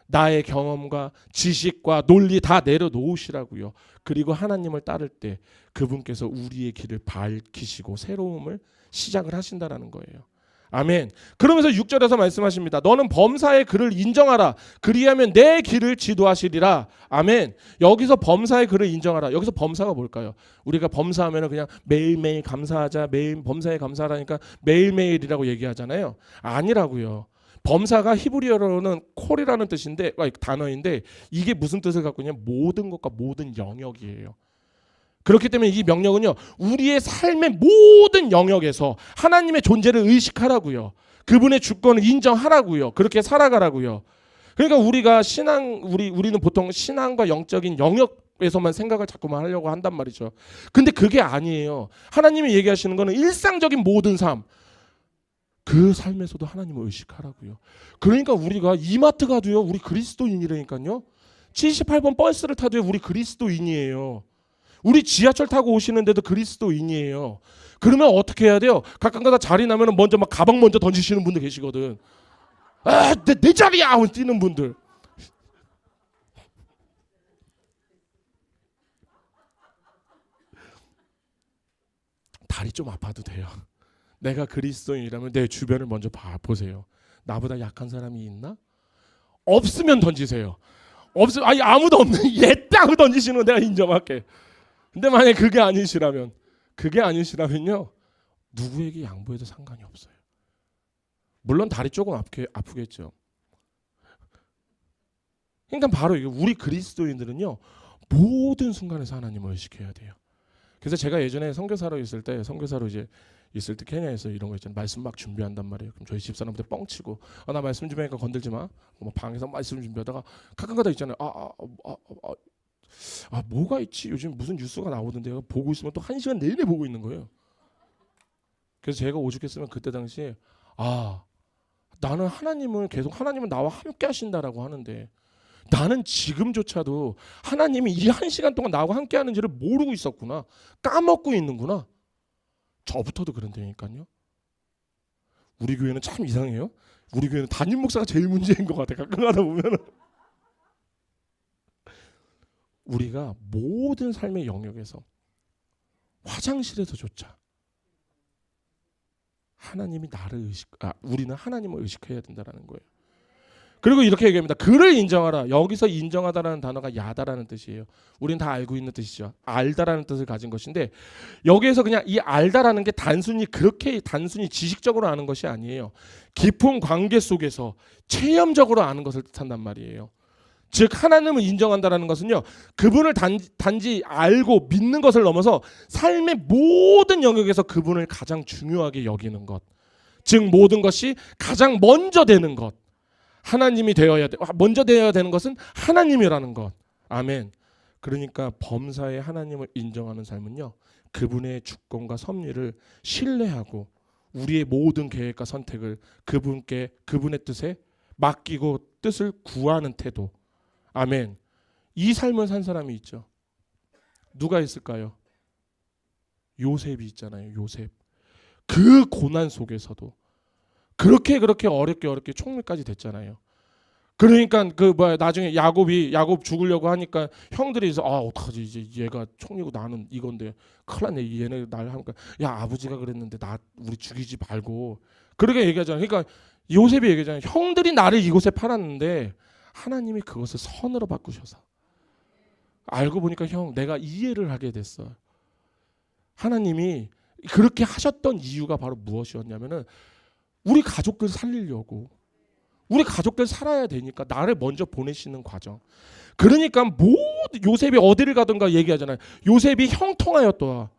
나의 경험과 지식과 논리 다 내려놓으시라고요. 그리고 하나님을 따를 때 그분께서 우리의 길을 밝히시고 새로움을 시작을 하신다라는 거예요. 아멘. 그러면서 6절에서 말씀하십니다. 너는 범사의 그를 인정하라. 그리하면 내 길을 지도하시리라. 아멘. 여기서 범사의 그를 인정하라. 여기서 범사가 뭘까요? 우리가 범사하면 그냥 매일매일 감사하자, 매일 범사에 감사하라니까 매일매일이라고 얘기하잖아요. 아니라고요. 범사가 히브리어로는 콜이라는 뜻인데, 단어인데 이게 무슨 뜻을 갖고 있냐면 모든 것과 모든 영역이에요. 그렇기 때문에 이 명령은요 우리의 삶의 모든 영역에서 하나님의 존재를 의식하라고요. 그분의 주권을 인정하라고요. 그렇게 살아가라고요. 그러니까 우리는 보통 신앙과 영적인 영역에서만 생각을 자꾸만 하려고 한단 말이죠. 근데 그게 아니에요. 하나님이 얘기하시는 거는 일상적인 모든 삶, 그 삶에서도 하나님을 의식하라고요. 그러니까 우리가 이마트 가도요 우리 그리스도인이라니까요. 78번 버스를 타도요 우리 그리스도인이에요. 우리 지하철 타고 오시는데도 그리스도인이에요. 그러면 어떻게 해야 돼요? 가끔가다 자리 나면 먼저 막 가방 먼저 던지시는 분들 계시거든. 내 자리야 하고 뛰는 분들. 다리 좀 아파도 돼요. 내가 그리스도인이라면 내 주변을 먼저 보세요. 나보다 약한 사람이 있나? 없으면 던지세요. 아무도 없는 얘딱 던지시는 거 내가 인정할게. 근데 만약에 그게 아니시라면요 누구에게 양보해도 상관이 없어요. 물론 다리 조금 아프겠죠. 그러니까 바로 이게 우리 그리스도인들은요 모든 순간에서 하나님을 의식해야 돼요. 그래서 제가 예전에 선교사로 있을 때 케냐에서 이런 거 있잖아요. 말씀 막 준비한단 말이에요. 그럼 저희 집사람한테 뻥치고 나 말씀 준비하니까 건들지 마. 뭐 방에서 말씀 준비하다가 가끔가다 있잖아요. 뭐가 있지? 요즘 무슨 뉴스가 나오던데요. 보고 있으면 또 1시간 내내 보고 있는 거예요. 그래서 제가 오죽했으면 그때 당시에 나는 하나님은 나와 함께 하신다라고 하는데 나는 지금조차도 하나님이 이 1시간 동안 나와 함께 하는지를 모르고 있었구나. 까먹고 있는구나. 저부터도 그런다니까요. 우리 교회는 참 이상해요. 우리 교회는 담임 목사가 제일 문제인 것 같아. 가끔 가다 보면 우리가 모든 삶의 영역에서 화장실에서조차 우리는 하나님을 의식해야 된다는 거예요. 그리고 이렇게 얘기합니다. 그를 인정하라. 여기서 인정하다라는 단어가 야다라는 뜻이에요. 우리는 다 알고 있는 뜻이죠. 알다라는 뜻을 가진 것인데 여기에서 그냥 이 알다라는 게 단순히 지식적으로 아는 것이 아니에요. 깊은 관계 속에서 체험적으로 아는 것을 뜻한단 말이에요. 즉 하나님을 인정한다라는 것은요, 그분을 단지 알고 믿는 것을 넘어서 삶의 모든 영역에서 그분을 가장 중요하게 여기는 것. 즉 모든 것이 가장 먼저 되는 것. 하나님이 먼저 되어야 되는 것은 하나님이라는 것. 아멘. 그러니까 범사에 하나님을 인정하는 삶은요, 그분의 주권과 섭리를 신뢰하고 우리의 모든 계획과 선택을 그분의 뜻에 맡기고 뜻을 구하는 태도. 아멘. 이 삶을 산 사람이 있죠. 누가 있을까요? 요셉이 있잖아요. 요셉. 그 고난 속에서도 그렇게 어렵게 총리까지 됐잖아요. 그러니까 나중에 야곱 죽으려고 하니까 형들이 어떡하지, 이제 얘가 총리고 나는 이건데 큰일 났네, 얘네 날 하니까 야 아버지가 그랬는데 우리 죽이지 말고 그렇게 얘기하잖아요. 그러니까 요셉이 얘기하잖아요. 형들이 나를 이곳에 팔았는데 하나님이 그것을 선으로 바꾸셔서 알고 보니까 내가 이해를 하게 됐어. 하나님이 그렇게 하셨던 이유가 바로 무엇이었냐면은 우리 가족들 살리려고, 우리 가족들 살아야 되니까 나를 먼저 보내시는 과정. 그러니까 요셉이 어디를 가든가 얘기하잖아요. 요셉이 형통하였더라.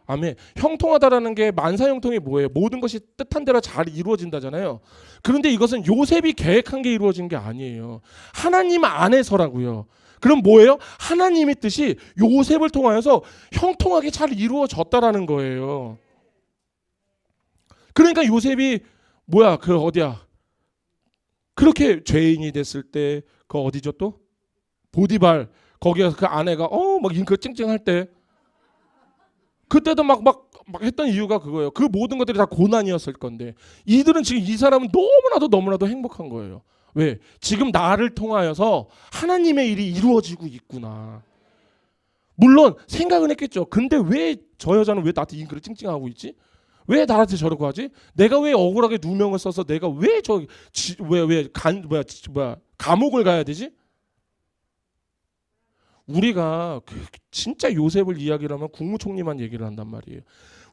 아멘. 형통하다라는 게 만사형통이 뭐예요? 모든 것이 뜻한 대로 잘 이루어진다잖아요. 그런데 이것은 요셉이 계획한 게 이루어진 게 아니에요. 하나님 안에서라고요. 그럼 뭐예요? 하나님의 뜻이 요셉을 통하여서 형통하게 잘 이루어졌다라는 거예요. 그러니까 요셉이 그렇게 죄인이 됐을 때 어디죠 또? 보디발. 거기서 그 아내가 막 잉크 찡찡할 때 그때도 막 했던 이유가 그거예요. 그 모든 것들이 다 고난이었을 건데 이들은 지금 이 사람은 너무나도 행복한 거예요. 왜? 지금 나를 통하여서 하나님의 일이 이루어지고 있구나. 물론 생각은 했겠죠. 근데 왜 저 여자는 왜 나한테 잉크를 찡찡하고 있지? 왜 나한테 저러고 하지? 내가 왜 억울하게 누명을 써서 내가 왜 감옥을 가야 되지? 우리가 진짜 요셉을 이야기를 하면 국무총리만 얘기를 한단 말이에요.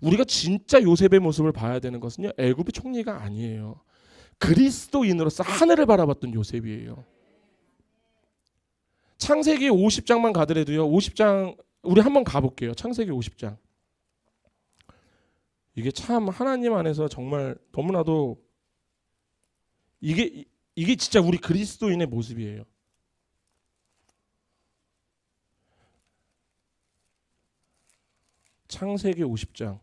우리가 진짜 요셉의 모습을 봐야 되는 것은요, 애굽의 총리가 아니에요. 그리스도인으로서 하늘을 바라봤던 요셉이에요. 창세기 50장만 가더라도요, 50장 우리 한번 가볼게요. 창세기 50장. 이게 참 하나님 안에서 정말 너무나도 이게 진짜 우리 그리스도인의 모습이에요. 창세기 50장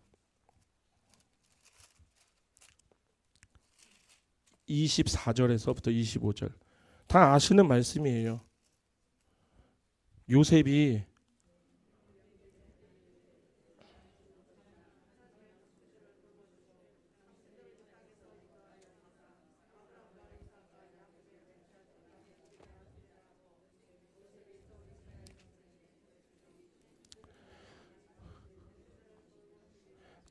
24절에서부터 25절 다 아시는 말씀이에요. 요셉이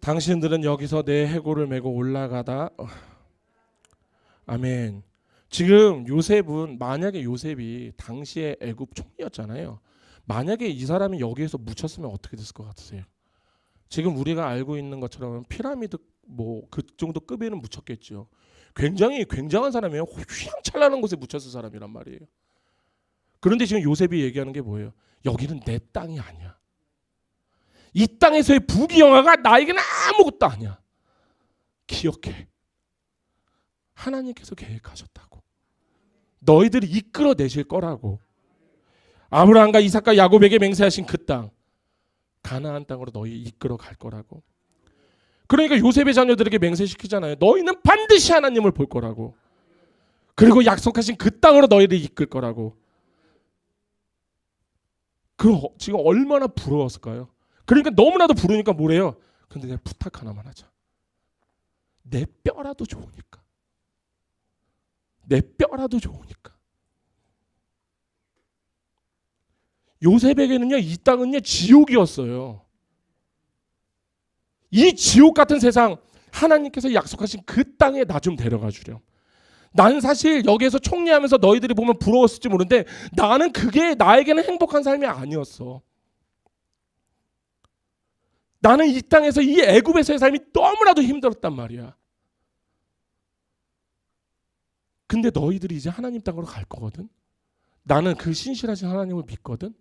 당신들은 여기서 내 해골을 메고 올라가다. 아멘. 지금 만약에 요셉이 당시에 애굽 총리였잖아요. 만약에 이 사람이 여기에서 묻혔으면 어떻게 됐을 것 같으세요? 지금 우리가 알고 있는 것처럼 피라미드 그 정도 급에는 묻혔겠죠. 굉장히 굉장한 사람이에요. 휘황찬란한 곳에 묻혔을 사람이란 말이에요. 그런데 지금 요셉이 얘기하는 게 뭐예요? 여기는 내 땅이 아니야. 이 땅에서의 부귀영화가 나에게는 아무것도 아니야. 기억해. 하나님께서 계획하셨다고. 너희들이 이끌어내실 거라고. 아브라함과 이삭과 야곱에게 맹세하신 그 땅, 가나안 땅으로 너희 이끌어 갈 거라고. 그러니까 요셉의 자녀들에게 맹세시키잖아요. 너희는 반드시 하나님을 볼 거라고. 그리고 약속하신 그 땅으로 너희를 이끌 거라고. 지금 얼마나 부러웠을까요? 그러니까 너무나도 부르니까 뭐래요? 근데 내가 부탁 하나만 하자. 내 뼈라도 좋으니까. 내 뼈라도 좋으니까. 요셉에게는요, 이 땅은요 지옥이었어요. 이 지옥 같은 세상, 하나님께서 약속하신 그 땅에 나 좀 데려가 주렴. 나는 사실 여기에서 총리하면서 너희들이 보면 부러웠을지 모르는데 나는 그게 나에게는 행복한 삶이 아니었어. 나는 이 땅에서 이 애굽에서의 삶이 너무나도 힘들었단 말이야. 근데 너희들이 이제 하나님 땅으로 갈 거거든. 나는 그 신실하신 하나님을 믿거든.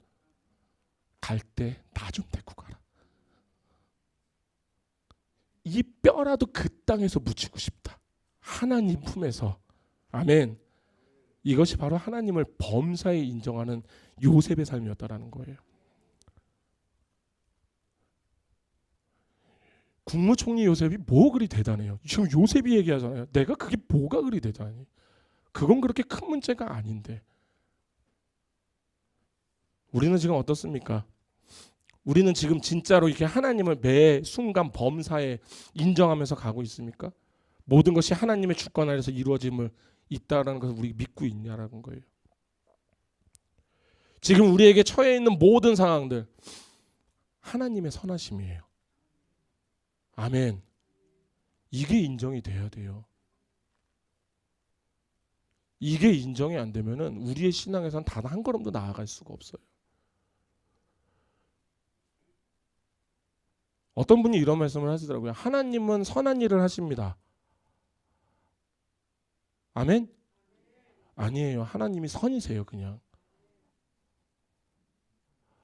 갈 때 나 좀 데리고 가라. 이 뼈라도 그 땅에서 묻히고 싶다. 하나님 품에서. 아멘. 이것이 바로 하나님을 범사에 인정하는 요셉의 삶이었다라는 거예요. 국무총리 요셉이 뭐 그리 대단해요? 지금 요셉이 얘기하잖아요. 내가 그게 뭐가 그리 대단해? 그건 그렇게 큰 문제가 아닌데. 우리는 지금 어떻습니까? 우리는 지금 진짜로 이렇게 하나님을 매 순간 범사에 인정하면서 가고 있습니까? 모든 것이 하나님의 주권 아래서 이루어짐을 있다라는 것을 우리 믿고 있냐라는 거예요. 지금 우리에게 처해 있는 모든 상황들 하나님의 선하심이에요. 아멘. 이게 인정이 돼야 돼요. 이게 인정이 안 되면은 우리의 신앙에선 단 한 걸음도 나아갈 수가 없어요. 어떤 분이 이런 말씀을 하시더라고요. 하나님은 선한 일을 하십니다. 아멘? 아니에요. 하나님이 선이세요, 그냥.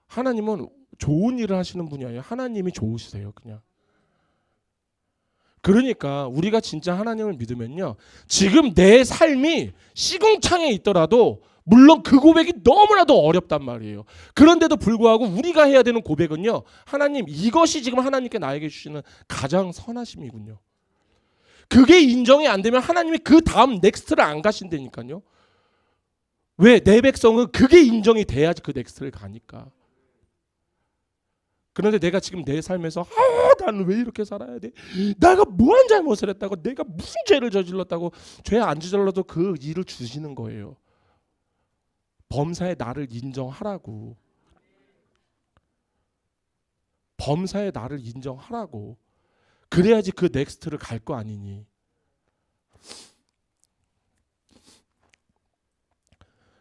하나님은 좋은 일을 하시는 분이 아니에요. 하나님이 좋으시세요, 그냥. 그러니까 우리가 진짜 하나님을 믿으면요, 지금 내 삶이 시궁창에 있더라도 물론 그 고백이 너무나도 어렵단 말이에요. 그런데도 불구하고 우리가 해야 되는 고백은요, 하나님, 이것이 지금 하나님께 나에게 주시는 가장 선하심이군요. 그게 인정이 안 되면 하나님이 그 다음 넥스트를 안 가신다니까요. 왜? 내 백성은 그게 인정이 돼야지 그 넥스트를 가니까. 그런데 내가 지금 내 삶에서 나는 왜 이렇게 살아야 돼? 내가 무한 잘못을 했다고, 내가 무슨 죄를 저질렀다고, 죄 안 저질러도 그 일을 주시는 거예요. 범사에 나를 인정하라고. 범사에 나를 인정하라고. 그래야지 그 넥스트를 갈 거 아니니.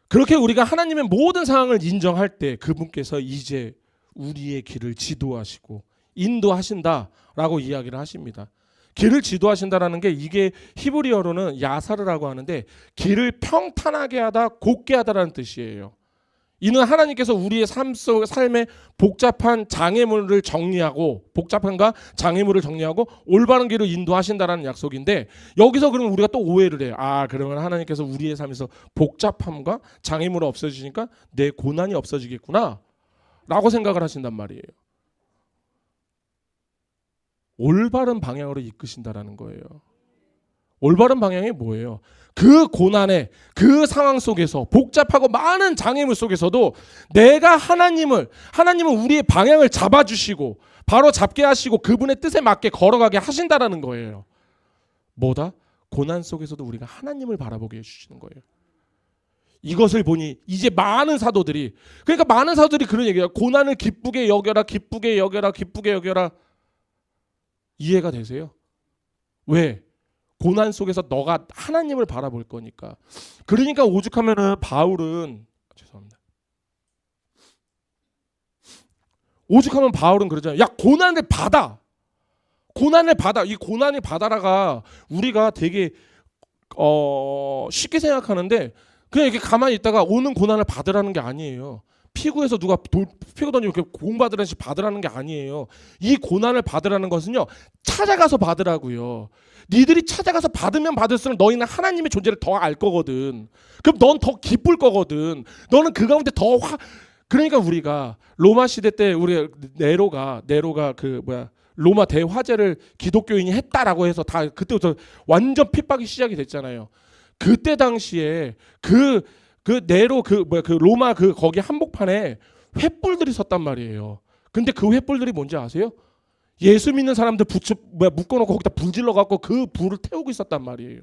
그렇게 우리가 하나님의 모든 상황을 인정할 때 그분께서 이제 우리의 길을 지도하시고 인도하신다라고 이야기를 하십니다. 길을 지도하신다라는 게 이게 히브리어로는 야사르라고 하는데 길을 평탄하게 하다, 곧게 하다라는 뜻이에요. 이는 하나님께서 우리의 삶의 복잡한 장애물을 정리하고, 복잡함과 장애물을 정리하고 올바른 길을 인도하신다라는 약속인데, 여기서 그러면 우리가 또 오해를 해요. 그러면 하나님께서 우리의 삶에서 복잡함과 장애물을 없애주시니까 내 고난이 없어지겠구나 라고 생각을 하신단 말이에요. 올바른 방향으로 이끄신다라는 거예요. 올바른 방향이 뭐예요? 그 고난의 그 상황 속에서, 복잡하고 많은 장애물 속에서도 내가 하나님은 우리의 방향을 잡아주시고 바로 잡게 하시고 그분의 뜻에 맞게 걸어가게 하신다라는 거예요. 뭐다? 고난 속에서도 우리가 하나님을 바라보게 해주시는 거예요. 이것을 보니 이제 많은 사도들이 그런 얘기예요. 고난을 기쁘게 여겨라, 기쁘게 여겨라, 기쁘게 여겨라. 이해가 되세요? 왜? 고난 속에서 너가 하나님을 바라볼 거니까. 그러니까 오죽하면은 바울은, 죄송합니다. 오죽하면 바울은 그러잖아요. 야, 고난을 받아. 이 고난을 받아라가 우리가 되게 쉽게 생각하는데, 그냥 이렇게 가만히 있다가 오는 고난을 받으라는 게 아니에요. 피구에서 누가 피구 던지고 이렇게 공 받으라는 식 받으라는 게 아니에요. 이 고난을 받으라는 것은요, 찾아가서 받으라고요. 니들이 찾아가서 받으면 받을수록 너희는 하나님의 존재를 더 알 거거든. 그럼 넌 더 기쁠 거거든. 너는 그 가운데 그러니까 우리가 로마 시대 때 우리 네로가 로마 대화재를 기독교인이 했다라고 해서 다 그때부터 완전 핍박이 시작이 됐잖아요. 그때 당시에 그 네로 로마 거기 한복판에 횃불들이 섰단 말이에요. 근데 그 횃불들이 뭔지 아세요? 예수 믿는 사람들 묶어놓고 거기다 불 질러갖고 그 불을 태우고 있었단 말이에요.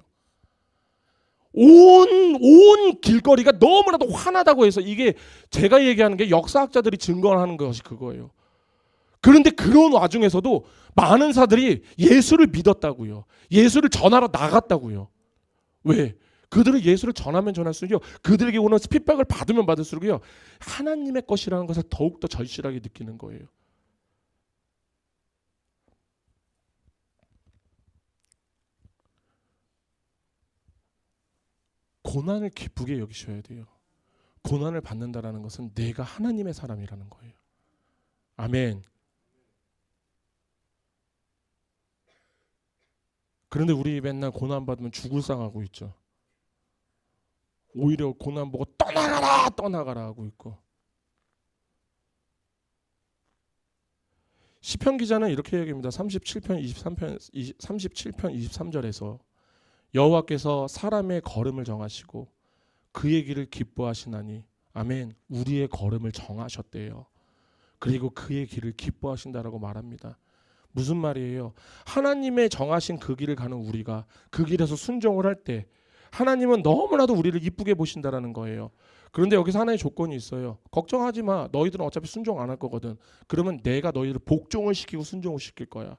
온 길거리가 너무나도 환하다고 해서 이게 제가 얘기하는 게 역사학자들이 증거하는 것이 그거예요. 그런데 그런 와중에서도 많은 사들이 예수를 믿었다고요. 예수를 전하러 나갔다고요. 왜? 그들은 예수를 전하면 전할수록요, 그들에게 오는 피드백을 받으면 받을수록요, 하나님의 것이라는 것을 더욱더 절실하게 느끼는 거예요. 고난을 기쁘게 여기셔야 돼요. 고난을 받는다라는 것은 내가 하나님의 사람이라는 거예요. 아멘. 그런데 우리 맨날 고난 받으면 죽을 상하고 있죠. 오히려 고난 보고 떠나가라 하고 있고. 시편 기자는 이렇게 얘기합니다. 37편 23절에서 여호와께서 사람의 걸음을 정하시고 그의 길을 기뻐하시나니, 아멘, 우리의 걸음을 정하셨대요. 그리고 그의 길을 기뻐하신다라고 말합니다. 무슨 말이에요? 하나님의 정하신 그 길을 가는 우리가 그 길에서 순종을 할 때 하나님은 너무나도 우리를 이쁘게 보신다라는 거예요. 그런데 여기서 하나의 조건이 있어요. 걱정하지 마. 너희들은 어차피 순종 안 할 거거든. 그러면 내가 너희들을 복종을 시키고 순종을 시킬 거야.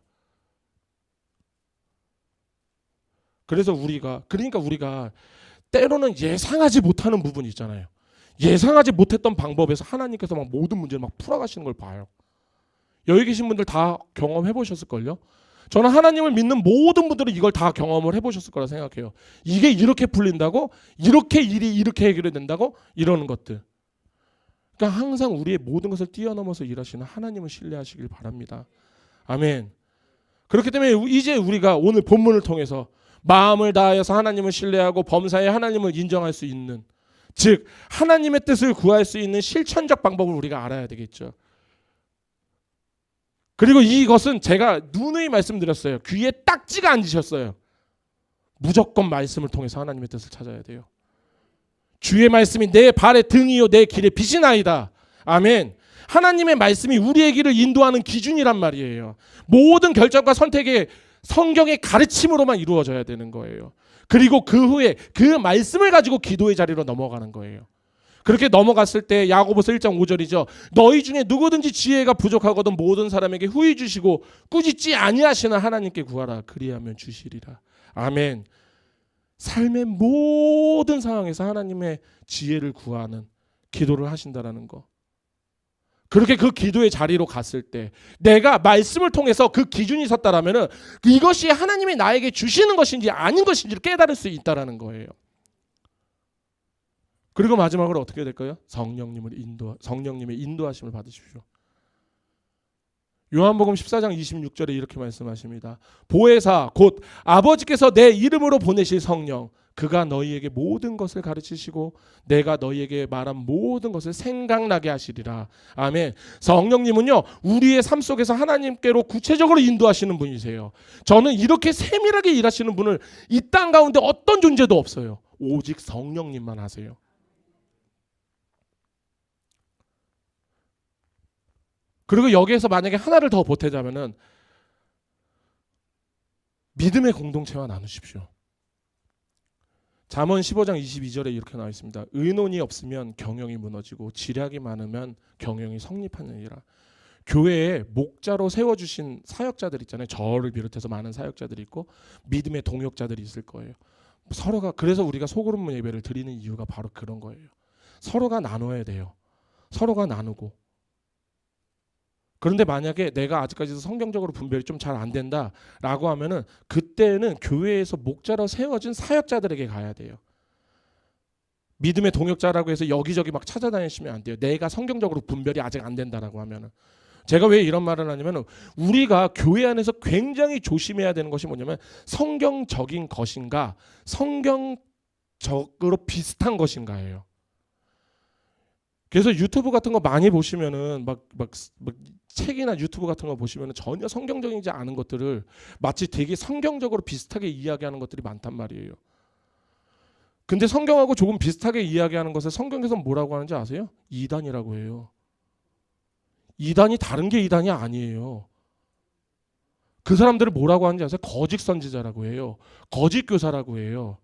그래서 우리가 때로는 예상하지 못하는 부분이 있잖아요. 예상하지 못했던 방법에서 하나님께서 막 모든 문제를 막 풀어가시는 걸 봐요. 여기 계신 분들 다 경험해 보셨을걸요? 저는 하나님을 믿는 모든 분들은 이걸 다 경험을 해보셨을 거라 생각해요. 이게 이렇게 풀린다고? 이렇게 일이 이렇게 해결된다고? 이러는 것들. 그러니까 항상 우리의 모든 것을 뛰어넘어서 일하시는 하나님을 신뢰하시길 바랍니다. 아멘. 그렇기 때문에 이제 우리가 오늘 본문을 통해서 마음을 다하여서 하나님을 신뢰하고 범사에 하나님을 인정할 수 있는, 즉 하나님의 뜻을 구할 수 있는 실천적 방법을 우리가 알아야 되겠죠. 그리고 이것은 제가 누누이 말씀드렸어요. 귀에 딱지가 앉으셨어요. 무조건 말씀을 통해서 하나님의 뜻을 찾아야 돼요. 주의 말씀이 내 발의 등이요 내 길의 빛이나이다. 아멘. 하나님의 말씀이 우리의 길을 인도하는 기준이란 말이에요. 모든 결정과 선택의 성경의 가르침으로만 이루어져야 되는 거예요. 그리고 그 후에 그 말씀을 가지고 기도의 자리로 넘어가는 거예요. 그렇게 넘어갔을 때 야고보서 1장 5절이죠. 너희 중에 누구든지 지혜가 부족하거든 모든 사람에게 후히 주시고 꾸짖지 아니하시는 하나님께 구하라. 그리하면 주시리라. 아멘. 삶의 모든 상황에서 하나님의 지혜를 구하는 기도를 하신다라는 거. 그렇게 그 기도의 자리로 갔을 때 내가 말씀을 통해서 그 기준이 섰다라면은 이것이 하나님이 나에게 주시는 것인지 아닌 것인지를 깨달을 수 있다라는 거예요. 그리고 마지막으로 어떻게 될까요? 성령님의 인도하심을 받으십시오. 요한복음 14장 26절에 이렇게 말씀하십니다. 보혜사 곧 아버지께서 내 이름으로 보내실 성령, 그가 너희에게 모든 것을 가르치시고 내가 너희에게 말한 모든 것을 생각나게 하시리라. 아멘. 성령님은요, 우리의 삶 속에서 하나님께로 구체적으로 인도하시는 분이세요. 저는 이렇게 세밀하게 일하시는 분을 이 땅 가운데 어떤 존재도 없어요. 오직 성령님만 하세요. 그리고 여기에서 만약에 하나를 더 보태자면은 믿음의 공동체와 나누십시오. 잠언 15장 22절에 이렇게 나와 있습니다. 의논이 없으면 경영이 무너지고 지략이 많으면 경영이 성립하느니라. 교회에 목자로 세워주신 사역자들 있잖아요. 저를 비롯해서 많은 사역자들이 있고 믿음의 동역자들이 있을 거예요. 서로가, 그래서 우리가 소그룹 예배를 드리는 이유가 바로 그런 거예요. 서로가 나눠야 돼요. 서로가 나누고. 그런데 만약에 내가 아직까지도 성경적으로 분별이 좀 잘 안 된다라고 하면은 그때는 교회에서 목자로 세워진 사역자들에게 가야 돼요. 믿음의 동역자라고 해서 여기저기 막 찾아다니시면 안 돼요. 내가 성경적으로 분별이 아직 안 된다라고 하면은. 제가 왜 이런 말을 하냐면 우리가 교회 안에서 굉장히 조심해야 되는 것이 뭐냐면 성경적인 것인가 성경적으로 비슷한 것인가예요. 그래서 유튜브 같은 거 많이 보시면은 막 책이나 유튜브 같은 거 보시면은 전혀 성경적이지 않은 것들을 마치 되게 성경적으로 비슷하게 이야기하는 것들이 많단 말이에요. 근데 성경하고 조금 비슷하게 이야기하는 것을 성경에서 뭐라고 하는지 아세요? 이단이라고 해요. 이단이 다른 게 이단이 아니에요. 그 사람들을 뭐라고 하는지 아세요? 거짓 선지자라고 해요. 거짓 교사라고 해요.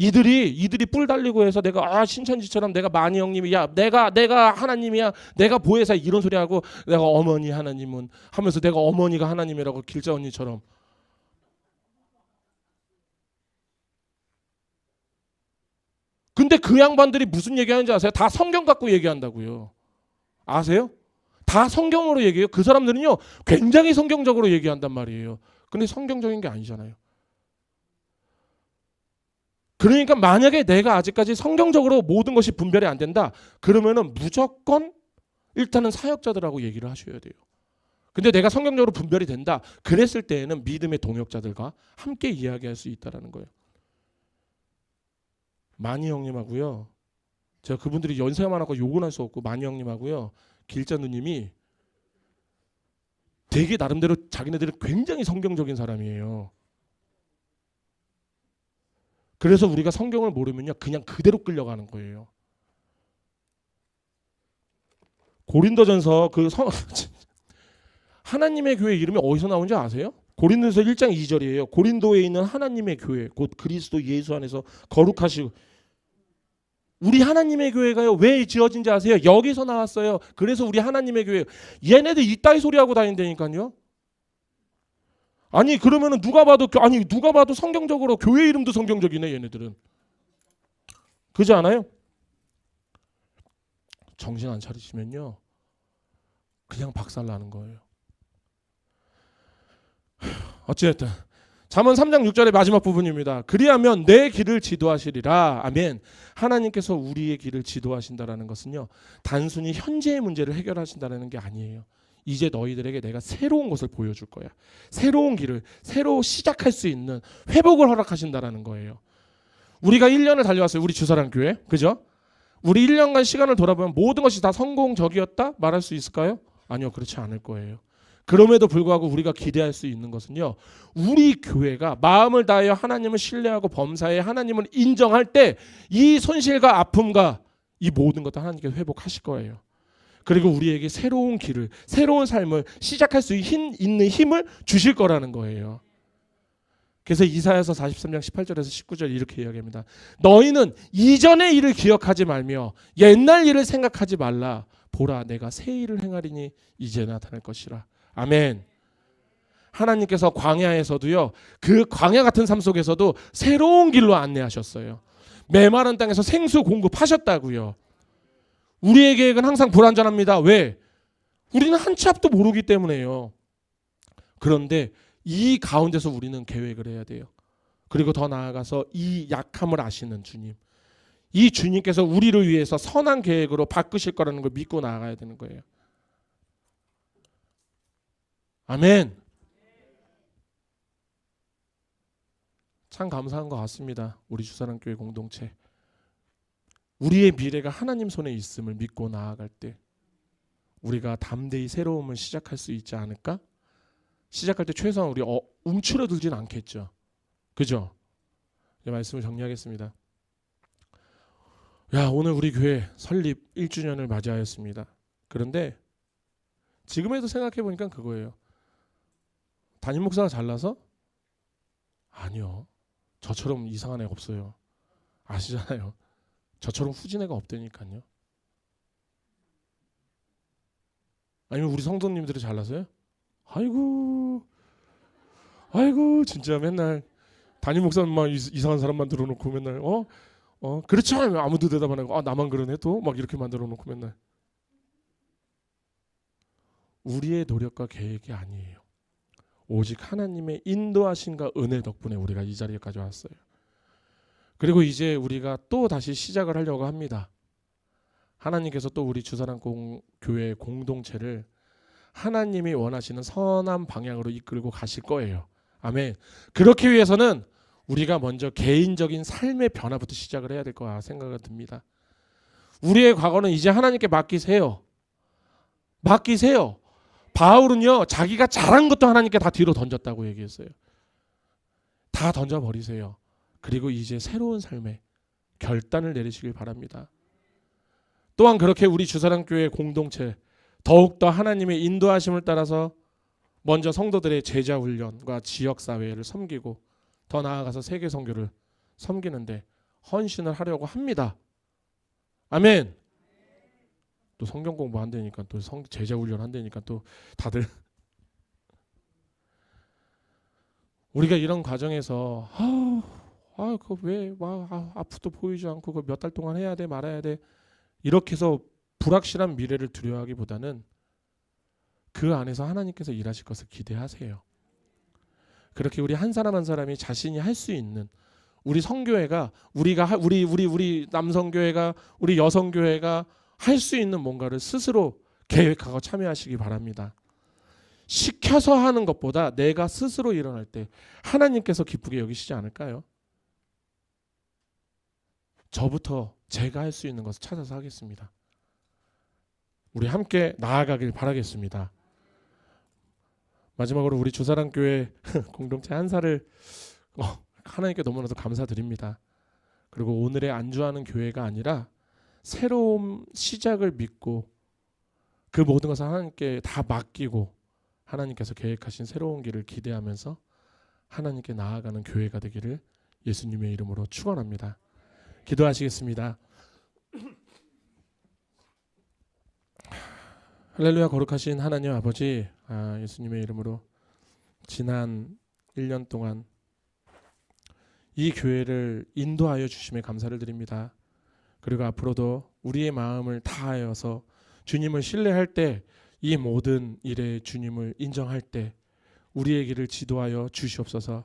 이들이 뿔 달리고 해서 내가 신천지처럼 내가 만이 형님이 야 내가 하나님이야 내가 보혜사 이런 소리 하고 내가 어머니 하나님은 하면서 내가 어머니가 하나님이라고 길자 언니처럼. 근데 그 양반들이 무슨 얘기하는지 아세요? 다 성경 갖고 얘기한다고요. 아세요? 다 성경으로 얘기해요. 그 사람들은요 굉장히 성경적으로 얘기한단 말이에요. 근데 성경적인 게 아니잖아요. 그러니까 만약에 내가 아직까지 성경적으로 모든 것이 분별이 안 된다 그러면은 무조건 일단은 사역자들하고 얘기를 하셔야 돼요. 근데 내가 성경적으로 분별이 된다 그랬을 때에는 믿음의 동역자들과 함께 이야기할 수 있다는 거예요. 만희 형님하고요, 제가 그분들이 연세가 많아서 욕은 할 수 없고 만희 형님하고요 길자 누님이 되게 나름대로 자기네들은 굉장히 성경적인 사람이에요. 그래서 우리가 성경을 모르면요 그냥 그대로 끌려가는 거예요. 고린도전서 하나님의 교회 이름이 어디서 나온지 아세요? 고린도전서 1장 2절이에요. 고린도에 있는 하나님의 교회 곧 그리스도 예수 안에서 거룩하시고. 우리 하나님의 교회가요 왜 지어진지 아세요? 여기서 나왔어요. 그래서 우리 하나님의 교회. 얘네들 이따위 소리하고 다닌다니까요. 아니 그러면은 누가 봐도 성경적으로 교회 이름도 성경적이네 얘네들은. 그렇지 않아요? 정신 안 차리시면요 그냥 박살나는 거예요. 어찌됐든 잠언 3장 6절의 마지막 부분입니다. 그리하면 내 길을 지도하시리라. 아멘. 하나님께서 우리의 길을 지도하신다라는 것은요 단순히 현재의 문제를 해결하신다는 게 아니에요. 이제 너희들에게 내가 새로운 것을 보여줄 거야. 새로운 길을 새로 시작할 수 있는 회복을 허락하신다라는 거예요. 우리가 1년을 달려왔어요. 우리 주사랑교회. 그죠? 우리 1년간 시간을 돌아보면 모든 것이 다 성공적이었다 말할 수 있을까요? 아니요. 그렇지 않을 거예요. 그럼에도 불구하고 우리가 기대할 수 있는 것은요 우리 교회가 마음을 다하여 하나님을 신뢰하고 범사에 하나님을 인정할 때 이 손실과 아픔과 이 모든 것도 하나님께서 회복하실 거예요. 그리고 우리에게 새로운 길을 새로운 삶을 시작할 수 있는 힘을 주실 거라는 거예요. 그래서 이사야서 43장 18절에서 19절 이렇게 이야기합니다. 너희는 이전의 일을 기억하지 말며 옛날 일을 생각하지 말라. 보라 내가 새 일을 행하리니 이제 나타날 것이라. 아멘. 하나님께서 광야에서도요 그 광야 같은 삶 속에서도 새로운 길로 안내하셨어요. 메마른 땅에서 생수 공급하셨다고요. 우리의 계획은 항상 불완전합니다. 왜? 우리는 한 치 앞도 모르기 때문에요. 그런데 이 가운데서 우리는 계획을 해야 돼요. 그리고 더 나아가서 이 약함을 아시는 주님, 이 주님께서 우리를 위해서 선한 계획으로 바꾸실 거라는 걸 믿고 나아가야 되는 거예요. 아멘. 참 감사한 것 같습니다. 우리 주사랑교회 공동체. 우리의 미래가 하나님 손에 있음을 믿고 나아갈 때 우리가 담대히 새로움을 시작할 수 있지 않을까? 시작할 때 최소한 우리 움츠러들지는 않겠죠. 그죠? 이제 말씀을 정리하겠습니다. 오늘 우리 교회 설립 1주년을 맞이하였습니다. 그런데 지금에도 생각해 보니까 그거예요. 담임 목사가 잘나서? 아니요. 저처럼 이상한 애가 없어요. 아시잖아요. 저처럼 후진 애가 없다니까요. 아니면 우리 성도님들이 잘나서요? 아이고 진짜 맨날 담임 목사만 이상한 사람 만들어 놓고 맨날 그렇죠 하면 아무도 대답 안 하고 나만 그러네 또 막 이렇게 만들어 놓고 맨날. 우리의 노력과 계획이 아니에요. 오직 하나님의 인도하심과 은혜 덕분에 우리가 이 자리에까지 왔어요. 그리고 이제 우리가 또 다시 시작을 하려고 합니다. 하나님께서 또 우리 주사랑 교회 공동체를 하나님이 원하시는 선한 방향으로 이끌고 가실 거예요. 아멘. 그렇기 위해서는 우리가 먼저 개인적인 삶의 변화부터 시작을 해야 될 거라 생각이 듭니다. 우리의 과거는 이제 하나님께 맡기세요. 바울은요 자기가 잘한 것도 하나님께 다 뒤로 던졌다고 얘기했어요. 다 던져버리세요. 그리고 이제 새로운 삶에 결단을 내리시길 바랍니다. 또한 그렇게 우리 주사랑교회 공동체 더욱더 하나님의 인도하심을 따라서 먼저 성도들의 제자 훈련과 지역사회를 섬기고 더 나아가서 세계 선교를 섬기는데 헌신을 하려고 합니다. 아멘. 또 성경 공부 한다니까 또 제자 훈련 한다니까 또 다들 우리가 이런 과정에서 그거 왜 앞도 보이지 않고 그거 몇 달 동안 해야 돼 말아야 돼 이렇게 해서 불확실한 미래를 두려워하기보다는 그 안에서 하나님께서 일하실 것을 기대하세요. 그렇게 우리 한 사람 한 사람이 자신이 할 수 있는 우리 성교회가 우리 남성교회가 우리 여성교회가 할 수 있는 뭔가를 스스로 계획하고 참여하시기 바랍니다. 시켜서 하는 것보다 내가 스스로 일어날 때 하나님께서 기쁘게 여기시지 않을까요? 저부터 제가 할 수 있는 것을 찾아서 하겠습니다. 우리 함께 나아가길 바라겠습니다. 마지막으로 우리 주사랑교회 공동체 한사를 하나님께 너무나도 감사드립니다. 그리고 오늘의 안주하는 교회가 아니라 새로운 시작을 믿고 그 모든 것을 하나님께 다 맡기고 하나님께서 계획하신 새로운 길을 기대하면서 하나님께 나아가는 교회가 되기를 예수님의 이름으로 축원합니다. 기도하시겠습니다. 할렐루야. 거룩하신 하나님 아버지, 예수님의 이름으로 지난 1년 동안 이 교회를 인도하여 주심에 감사를 드립니다. 그리고 앞으로도 우리의 마음을 다하여서 주님을 신뢰할 때, 이 모든 일에 주님을 인정할 때 우리의 길을 지도하여 주시옵소서.